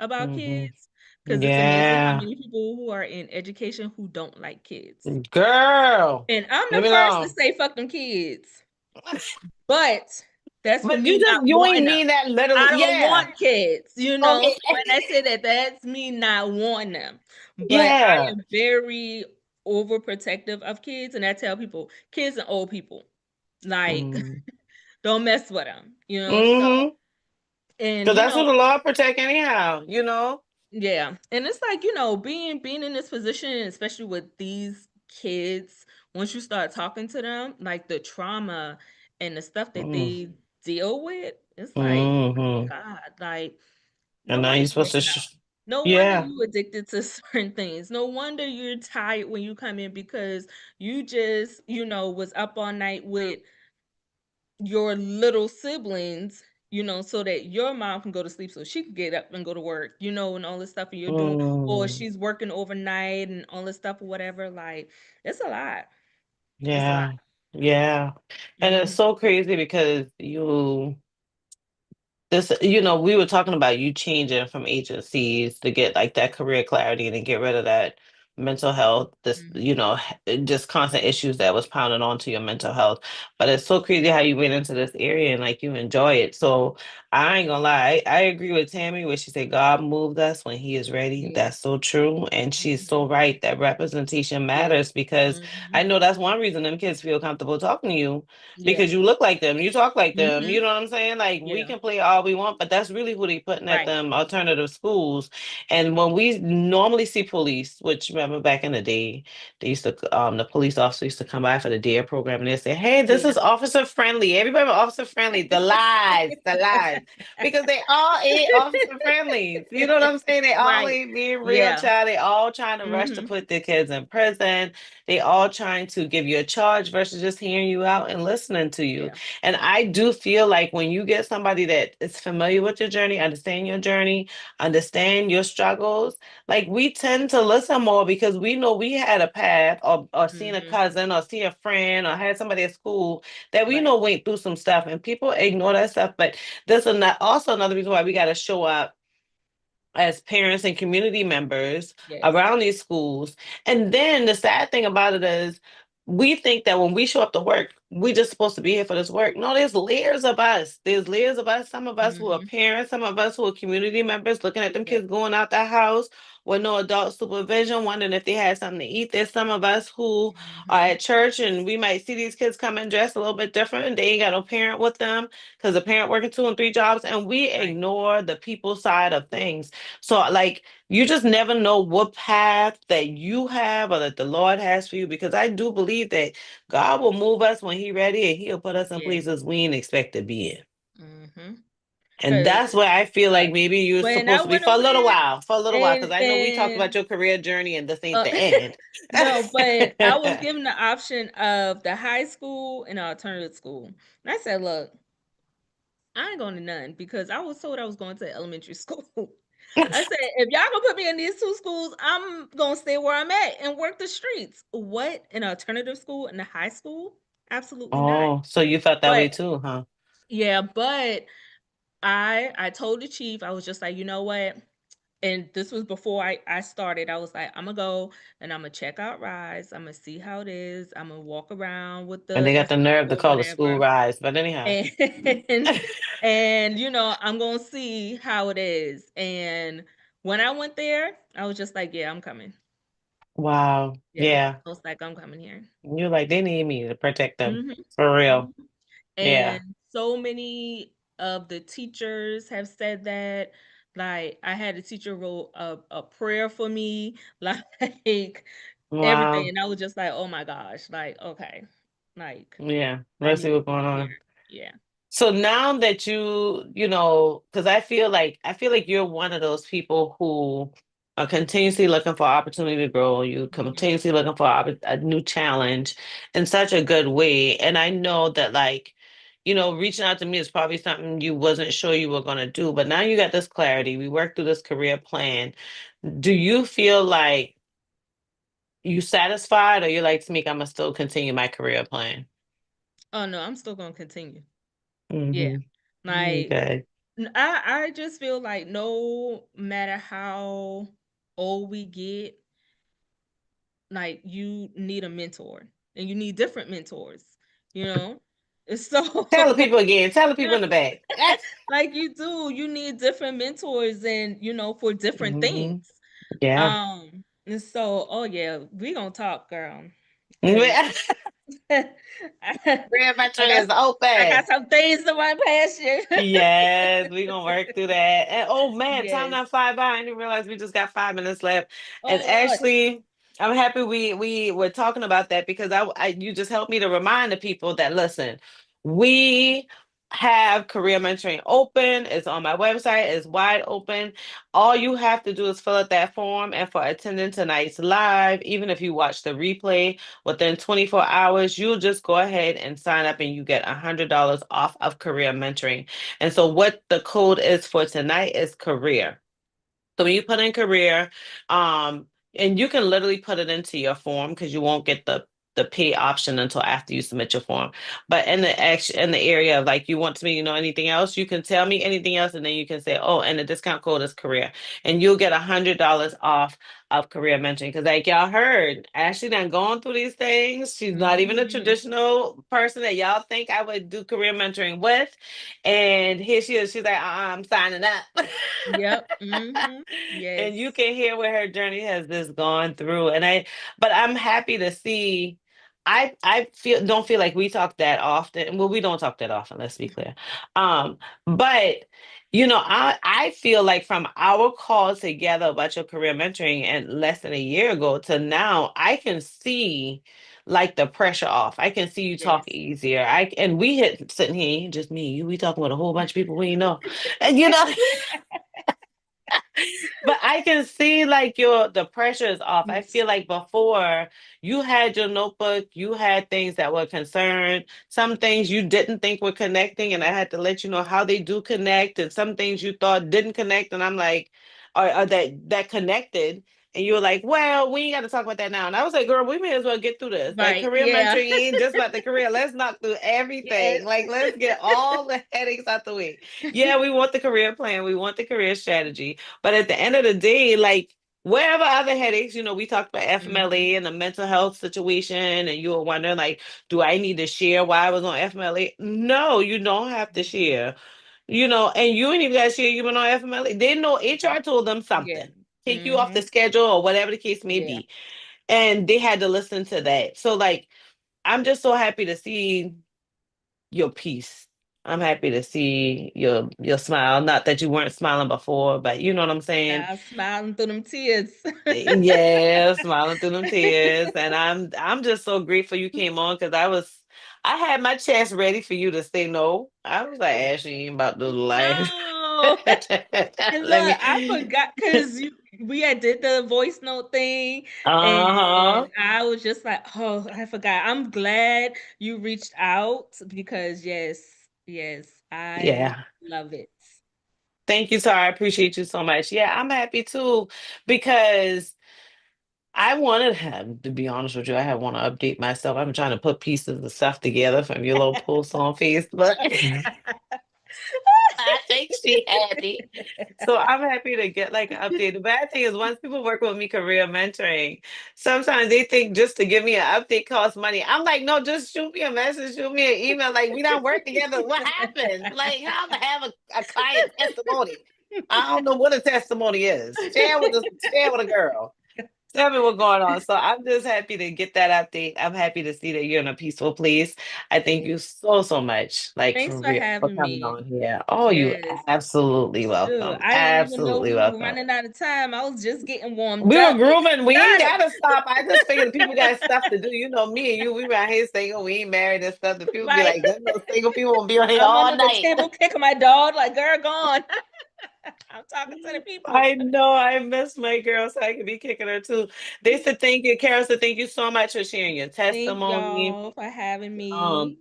about Hmm. kids because it's amazing how Yeah. many people who are in education who don't like kids. Girl, And I'm leave the me first to alone. say fuck them kids. But that's for But me not you ain't wanting them. mean that literally. I don't Yeah. want kids, you know. Okay. When I say that, that's me not wanting them. But I Yeah. am very overprotective of kids, and I tell people, kids and old people, like, Mm. don't mess with them, you know. So, Mm-hmm. and Because that's what the law protect anyhow, you know? yeah, and it's like, being in this position, especially with these kids, once you start talking to them, like the trauma and the stuff that Mm. they deal with, it's like, oh my Mm-hmm. God, like And no now wonder you're you're supposed to, acting out. No wonder yeah. you addicted to certain things. No wonder you're tired when you come in because you just, was up all night with your little siblings, so that your mom can go to sleep so she can get up and go to work, and all this stuff and you're doing, or Mm. she's working overnight and all this stuff or whatever. Like, it's a lot. It's a lot. Yeah. Yeah. And it's Mhm. so crazy because we were talking about you changing from agencies to get like that career clarity and to get rid of that mental health, Mhm. just constant issues that was pounding onto your mental health. But it's so crazy how you went into this area and like you enjoy it. So I ain't gonna lie, I agree with Tammy where she said God moved us when He is ready. Yeah. That's so true. And she's so Mhm. right that representation Yeah. matters because I Mhm. know that's one reason them kids feel comfortable talking to you Yeah. because you look like them, you talk like them. You Mhm. know what I'm saying? Like we Yeah. can play all we want, but that's really who they putting at Right. them alternative schools. And when we normally see police, which remember back in the day, they used to the police officer used to come by for the DARE program and they say, "Hey, this Yeah. is officer friendly." Everybody was officer friendly. The lies, because they all ain't officer friendly. You know what I'm saying? They all Right. ain't being real, Yeah. child. They all trying to rush to Mhm. put their kids in prison. They all trying to give you a charge versus just hearing you out and listening to you. Yeah. And I do feel like when you get somebody that is familiar with your journey, understand your journey, understand your struggles, like we tend to listen more because we know we had a path or seen a Mhm. cousin or see a friend or had somebody at school that we Right. know went through some stuff and people ignore that stuff. But also another reason why we got to show up as parents and community members Yes. around these schools. And then the sad thing about it is we think that when we show up to work, we just supposed to be here for this work. No, there's layers of us. There's layers of us. Some of us who are Mhm. parents, some of us who are community members looking at them Yes. kids going out the house with no adult supervision, wondering if they had something to eat. There's some of us who are Mhm. at church and we might see these kids come in dressed a little bit different. They ain't got no parent with them because the parent working two and three jobs, and we Right. ignore the people side of things. So, like, you just never know what path that you have or that the Lord has for you, because I do believe that God will move us when He ready and He'll put us in Yeah. places we didn't expect to be in. Mhm. And 'Cause that's where I feel like look, maybe you're when I supposed to be went for a over little there while, because and I know we talked about your career journey and this ain't uh the end. no, but I was given the option of the high school and alternative school. And I said, "Look, I ain't going to none because I was told I was going to elementary school." I said, "If y'all gonna put me in these two schools, I'm gonna stay where I'm at and work the streets." What? An alternative school and a high school? Absolutely not. Oh, so you felt that way But too, huh? yeah, but I told the chief, I was just like, you know what? And this was before I started. I was like, I'm gonna go and I'm gonna check out Rise. I'm gonna see how it is. I'm gonna walk around with And the they got the SO nerve to or call the school whatever. rise. But anyhow. And and I'm gonna see how it is. And when I went there, I was just like, yeah, I'm coming. Wow. Yeah. Yeah. I was like, I'm coming here. You're like, they need me to protect them. Mhm. For real. Mhm. Yeah. And so many of the teachers have said that. Like, I had a teacher wrote a prayer for me, like everything. Wow. And I was just like, oh my gosh, like, okay, like Yeah. I Let's see need to what's going be on. here. Yeah. So now that because I feel like you're one of those people who are continuously looking for opportunity to grow. You Mhm. continuously looking for a new challenge in such a good way. And I know that like, reaching out to me is probably something you wasn't sure you were gonna do, but now you got this clarity. We worked through this career plan. Do you feel like you satisfied, or you like to make I'm gonna still continue my career plan? Oh no, I'm still gonna continue. Yeah. Mm-hmm. Like, Okay. I just feel like no matter how old we get, like you need a mentor and you need different mentors, you know? And so Tell the people again. Tell the people in the back. like you need different mentors and for different things. Mhm. Yeah. And so yeah, we gonna talk, girl, because Career I mentoring got is I got open. some things to run past you. Yes, we're gonna work through that. And oh man, time Yes. not fly by. I didn't realize we just got 5 minutes left. And Oh Lord. actually, I'm happy we were talking about that because I you just helped me to remind the people that listen, we have career mentoring open. It's on my website, it's wide open. All you have to do is fill out that form, and for attending tonight's live, even if you watch the replay within 24 hours, you'll just go ahead and sign up and you get $100 off of career mentoring. And so what the code is for tonight is career. So when you put in career, and you can literally put it into your form because you won't get the pay option until after you submit your form. But in the action in the area of like you want to me, anything else, you can tell me anything else, and then you can say, oh, and the discount code is career, and you'll get $100 off of career mentoring. Because like y'all heard, Ashley done gone through these things. She's not even a Hmm. traditional person that y'all think I would do career mentoring with. And here she is. She's like, I'm signing up. Yep. Hmm. And Yes. you can hear where her journey has just gone through. But I'm happy to see. I don't feel like we talk that often. Well, we don't talk that often. Let's be clear. But I feel like from our call together about your career mentoring and less than a year ago to now, I can see like the pressure off. I can see you talk Yes. easier. And we hit sitting here, just me, you, we talking with a whole bunch of people we know. And but I can see like the pressure is off. I Yes. feel like before you had your notebook, you had things that were concerned, some things you didn't think were connecting, and I had to let you know how they do connect, and some things you thought didn't connect, and I'm like, or that connected. And you were like, well, we ain't got to talk about that now. And I was like, girl, we may as well get through this. Like Right. career Yeah. mentoring ain't just about the career. Let's knock through Yes. everything. Like let's get all the headaches out the way. Yeah, we want the career plan. We want the career strategy. But at the end of the day, like wherever other headaches, we talked about Hmm. FMLA and the mental health situation, and you were wondering, like, do I need to share why I was on FMLA? No, you don't have to share. And you ain't even got to share you been on FMLA. They know HR told them Yeah. something, take you off Hmm. the schedule or whatever the case may Yeah. be. And they had to listen to that. So, like, I'm just so happy to see your peace. I'm happy to see your smile. Not that you weren't smiling before, but you know what I'm saying? Now smiling through them tears. Yeah, smiling through them tears. And I'm just so grateful you came on because I had my chest ready for you to say no. I was like, Ashley ain't about to lie. No. And look, Let I me. forgot because we had did the voice note thing, and Uh-huh. I was just like, oh, I forgot. I'm glad you reached out because yes, yes, I Yeah. love it. Thank you, Tara. I appreciate you so much. Yeah, I'm happy too because I wanted him, to be honest with you. I want to update myself. I'm trying to put pieces of stuff together from your little post on Facebook. I think she happy. So I'm happy to get like an update. The bad thing is once people work with me career mentoring, sometimes they think just to give me an update costs money. I'm like, no, just shoot me a message, shoot me an email. Like we don't work together. What happened? Like how to have a client testimony. I don't know what a testimony is. Share with a girl. Tell me what's going on. So I'm just happy to get that update. I'm happy to see that you're in a peaceful place. I thank Yes. you so, so much, like for Thanks for real, for having coming me. on here. Oh, you Yes. absolutely Sure. welcome. I didn't even know Absolutely we were welcome. running out of time. I was just getting warmed We were up. Let's grooming. get We ain't started. gotta stop. I just figured people got stuff to do. Me and you, we around here single. We ain't married and stuff. The people be Right. like, "Good, no single people will be on here I'm all under the night." table kicking my dog like, girl, gone. I'm talking to the people. I know. I miss my girl, so I could be kicking her too. They said thank you, Carol. So thank you so much for sharing your Thank testimony. y'all for having Um, me.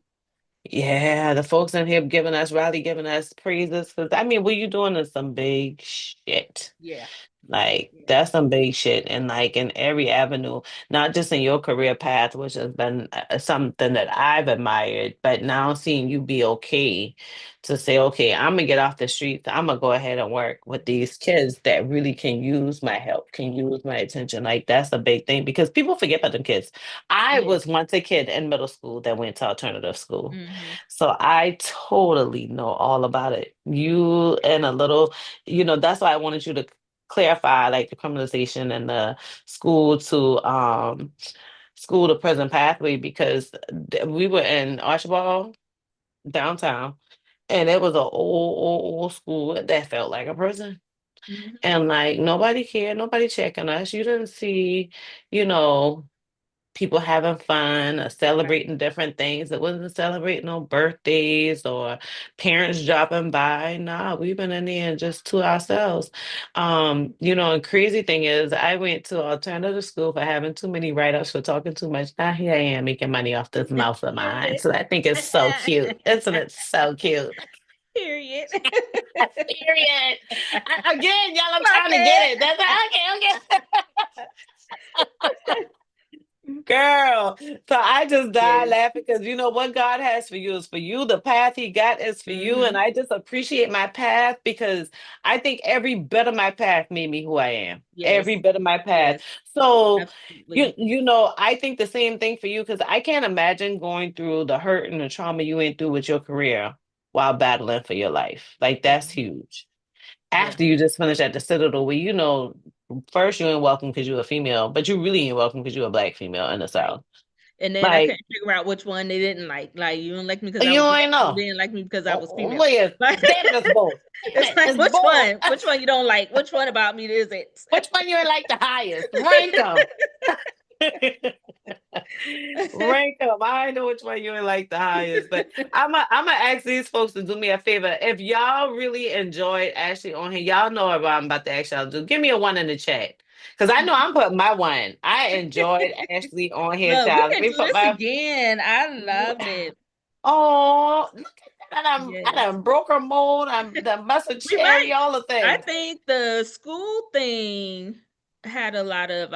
Yeah, the folks in here giving us, Riley giving us praises. Cause I mean, what you doing is some big shit. Yeah. Like Yes. that's some big shit, and like in every avenue, not just in your career path, which has been something that I've admired, but now seeing you be okay to say, okay, I'm gonna get off the streets, I'm gonna go ahead and work with these kids that really can use my help, can use my attention. Like that's a big thing because people forget about them kids. I Yes. was once a kid in middle school that went to alternative school, Mm-hmm. so I totally know all about it. You and a little, that's why I wanted you to clarify like the criminalization and the school to school to prison pathway because we were in Archibald downtown and it was an old school that felt like a prison. Mm-hmm. And like nobody cared, nobody checking us. You didn't see, you know, people having fun or Right. celebrating different things. It wasn't celebrating no birthdays or parents dropping by. Nah, we've been in there just to ourselves. And crazy thing is I went to alternative school for having too many write-ups for talking too much. Now here I am making money off this mouth of mine. Period. So I think it's so cute. Isn't it so cute? Period. Period. Again, y'all, I'm Clock trying to get it. it. That's okay, okay. Girl, so I just died Yes. laughing because you know what God has for you is for you. The path He got is for you. And Mm-hmm. I just appreciate my path because I think every bit of my path made me who I am. Every Yes. bit of my path. Yes. So, you, Absolutely. you know, I think the same thing for you because I can't imagine going through the hurt and the trauma you went through with your career while battling for your life. Like, that's Mhm. huge. Yeah. After you just finished at the Citadel, where first you ain't welcome because you're a female, but you really ain't welcome because you're a black female in the Right. South. And then I Like, couldn't figure out which one they didn't like. Like, you didn't like me because I you was black. ain't You know. didn't like me because I Oh, was oh, female. look Like, damn it, it's both. Damn it's it, like, it's which both. one? Which one you don't like? Which one about me is it? Which one you like the highest? Rank them. Rank them. I know which one you like the highest, but I'm gonna ask these folks to do me a favor. If y'all really enjoyed Ashley on here, y'all know what I'm about to ask y'all to do. Give me a one in the chat. Because I know I'm putting my one. I enjoyed Ashley on here, Look, we child. Let can me do put this my again. I loved it. Oh, look at that. I Yes. done broke her mold. I'm done bust a We might. cherry, all the I things. think the school thing had a lot of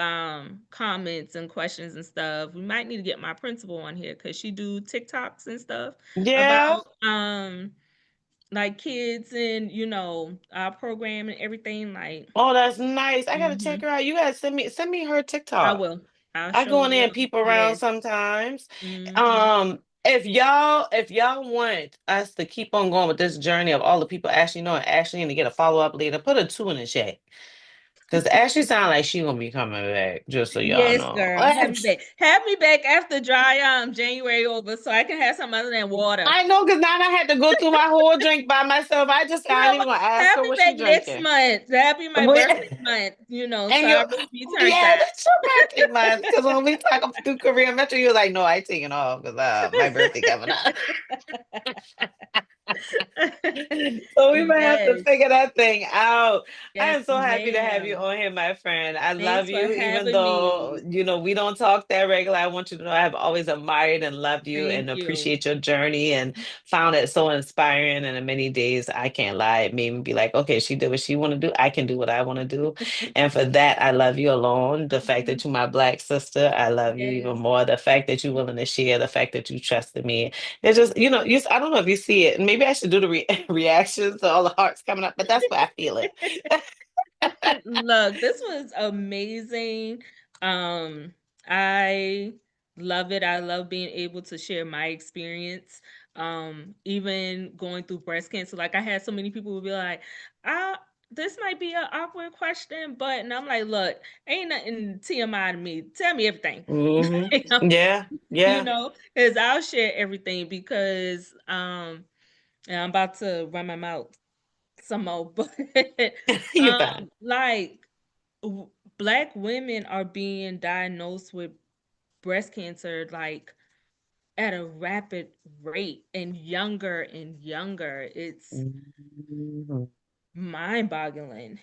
comments and questions and stuff. We might need to get my principal on here because she do TikToks and stuff Yeah. about like kids and our program and everything. Like, Oh, that's nice. I gotta check hmm her out. You gotta send me her I TikTok. will. I I go sure in there and will. peep around Yes. sometimes. Hmm. If y'all want us to keep on going with this journey of all the people Ashley know and Ashley and to get a follow-up later, put a two in the chat. Because Ashley sound like she gonna be coming back, just so y'all Yes, know. girl. Have me back. Have me back after dry January over so I can have something other than water. I know, because now I had to go through my whole drink by myself. I ain't even gonna ask Have her me what back she next drinking. month. That'll be my Wait, birthday month, so and I you, really be turned yeah, out. that's your birthday month. Because when we talk through Korea Metro, you was like, no, I taking off because my birthday coming up. So we might have to Yes. figure that thing out. I Yes, am so happy to have you ma'am. on here, my friend. I Thanks love for you, even having though, me. we don't talk that regular. I want you to know I have always admired and loved you and Thank you. appreciate your journey and found it so inspiring. And in many days, I can't lie, it made me be like, okay, she did what she want to do. I can do what I want to do. And for that, I love you alone. The fact that you're my black sister, I love you even Yes. more. The fact that you're willing to share, the fact that you trusted me, it's just, I don't know if you see it. Maybe I should do the reactions to all the hearts coming up, but that's why I feel it. Look, this was amazing. Um, I love it. I love being able to share my experience. Even going through breast cancer, like I had so many people would be like, "Ah, this might be an awkward question," but and I'm like, "Look, ain't nothing TMI to me. Tell me everything." You know, Yeah, yeah. because I'll share everything because and I'm about to run my mouth some more, but You're fine. like w- black women are being diagnosed with breast cancer like at a rapid rate and younger. It's Mhm. mind-boggling.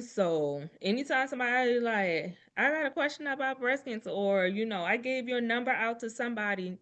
So anytime somebody like, I got a question about breast cancer, or I gave your number out to somebody,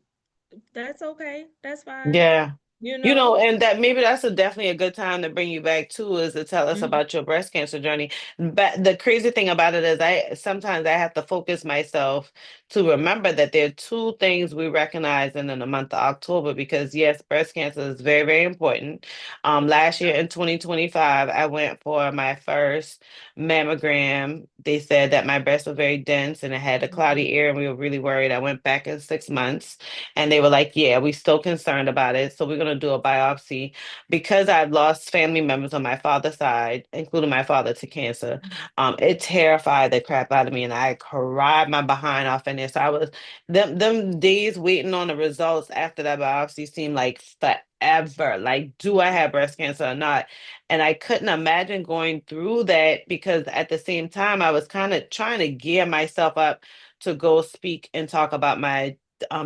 that's okay. That's fine. Yeah. you You know, know? and that maybe that's definitely a good time to bring you back too, is to tell us Mhm. about your breast cancer journey. But the crazy thing about it is I sometimes I have to focus myself to remember that there are two things we recognize in the month of October, because yes, breast cancer is very, very important. Last year in 2025, I went for my first mammogram. They said that my breast was very dense and it had a Mhm. cloudy air, and we were really worried. I went back in 6 months and they were like, yeah, we still concerned about it. So we're going to do a biopsy. Because I've lost family members on my father's side, including my father, to cancer. Mhm. It terrified the crap out of me, and I cried my behind off in this. I was them days waiting on the results after that biopsy seemed like forever. Like, do I have breast cancer or not? And I couldn't imagine going through that, because at the same time I was kind of trying to gear myself up to go speak and talk about my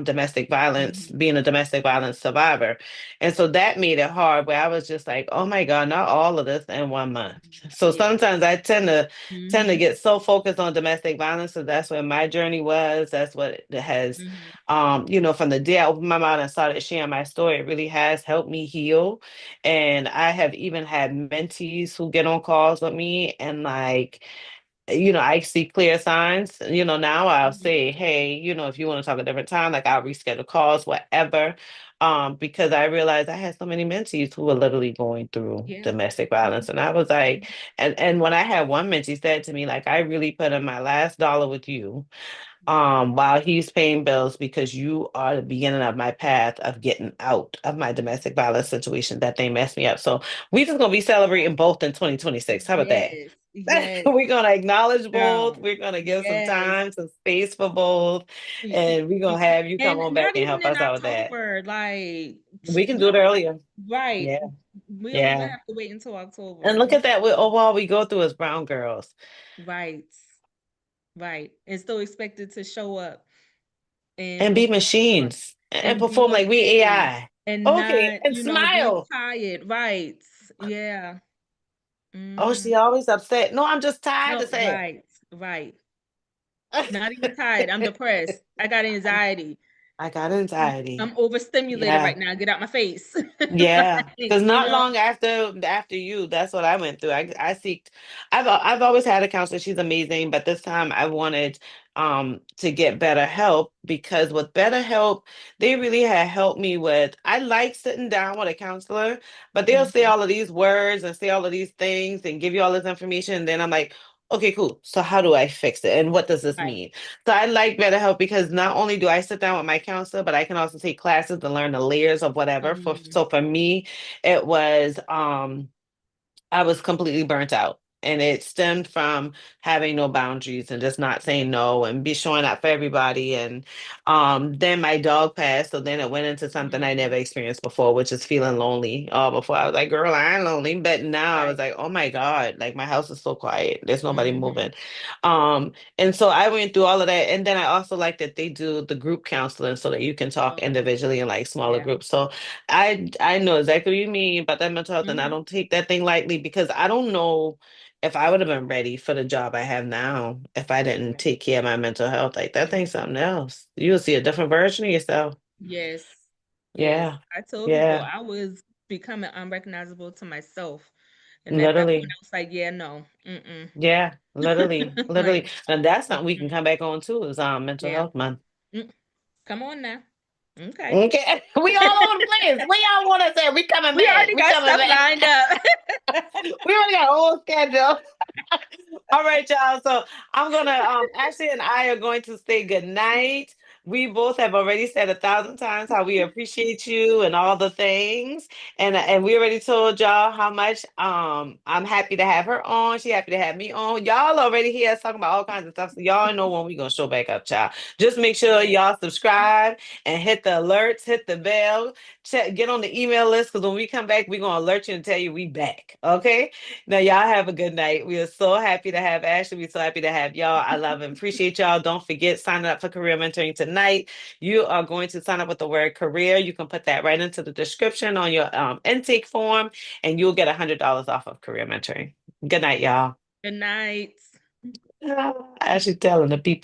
domestic violence, Mhm. being a domestic violence survivor. And so that made it hard, where I was just like, oh my God, not all of this in 1 month. So Yes. sometimes I tend to Mhm. get so focused on domestic violence. So that's where my journey was. That's what it has, Mhm. from the day I opened my mouth and started sharing my story, it really has helped me heal. And I have even had mentees who get on calls with me and like, I see clear signs. Now I'll Mhm. say, hey, if you want to talk a different time, like I'll reschedule calls, whatever. Because I realized I had so many mentees who were literally going through Yeah. domestic violence. And I was like, and when I had one mentee said to me, like, I really put in my last dollar with you, while he's paying bills, because you are the beginning of my path of getting out of my domestic violence situation that they messed me up. So we just gonna be celebrating both in 2026. How about that? Yes. Yes. We're gonna acknowledge both. Girl. We're gonna give some Yes. time, some space for both, and we're gonna have you come And on back not and even help in us out with that. October, like We can we do it don't have, earlier. right. Yeah, We don't even yeah. have to wait until October. And look at that. All we go through as brown girls Right. Right. And still expected to show up and and be perform machines and and be perform like we okay AI. and Okay, not, and be smile. tired. Right. Yeah. Oh, Mm-hmm. she always upset. No, I'm just tired No, to say right. Right. it. Not even tired. I'm depressed. I got anxiety. I got anxiety. I'm overstimulated Yeah. right now. Get out my face. Yeah, Like, because not long after you, that's what I went through. I seeked. I've always had a counselor. She's amazing, but this time I wanted to get better help, because with better help, they really had helped me with. I like sitting down with a counselor, but they'll say Mhm. all of these words and say all of these things and give you all this information, and then I'm like, okay, cool. So how do I fix it, and what does this Right. mean? So I like BetterHelp because not only do I sit down with my counselor, but I can also take classes to learn the layers of whatever. Mhm. So for me, it was I was completely burnt out. And it stemmed from having no boundaries and just not saying no and be showing up for everybody. And then my dog passed. So then it went into something I never Mhm. experienced before, which is feeling lonely. Before I was like, girl, I ain't lonely. But now I was Right. like, oh my God, like my house is so quiet. There's nobody Mhm. moving. And so I went through all of that. And then I also like that they do the group counseling so that you can talk Oh, individually in like smaller yeah. groups. So I know exactly what you mean about that mental health, and I Mhm. don't take that thing lightly, because I don't know if I would have been ready for the job I have now if I didn't Right. take care of my mental health. Like that thing's Mhm. something else. You'll see a different version of yourself. Yes. Yes. Yeah, I told people yeah, I was becoming unrecognizable to myself. And at that point, literally. I was like, yeah, no. Mm-mm. Yeah, literally, literally. Like, And that's something we can mm-mm. come back on too, is mental Yeah. health month. Mm. Come on now. Okay. Okay, we all over the place. We all want to say we coming We back. already We got coming stuff lined back. up. We already got a whole schedule. All right, y'all. So I'm gonna Ashley and I are going to say good night. We both have already said 1,000 times how we appreciate you and all the things. And we already told y'all how much I'm happy to have her on. She happy to have me on. Y'all already hear us talking about all kinds of stuff. So y'all know when we gonna show back up, child. Just make sure Yes. y'all subscribe and hit the alerts, hit the bell, check, get on the email list, because when we come back, we're gonna alert you and tell you we back. Okay. Now, y'all have a good night. We are so happy to have Ashley. We're so happy to have y'all. I love and appreciate y'all. Don't forget, signing up for career mentoring tonight. You are going to sign up with the word career. You can put that right into the description on your intake form, and you'll get $100 off of career mentoring. Good night, y'all. Good night. Ashley telling the people.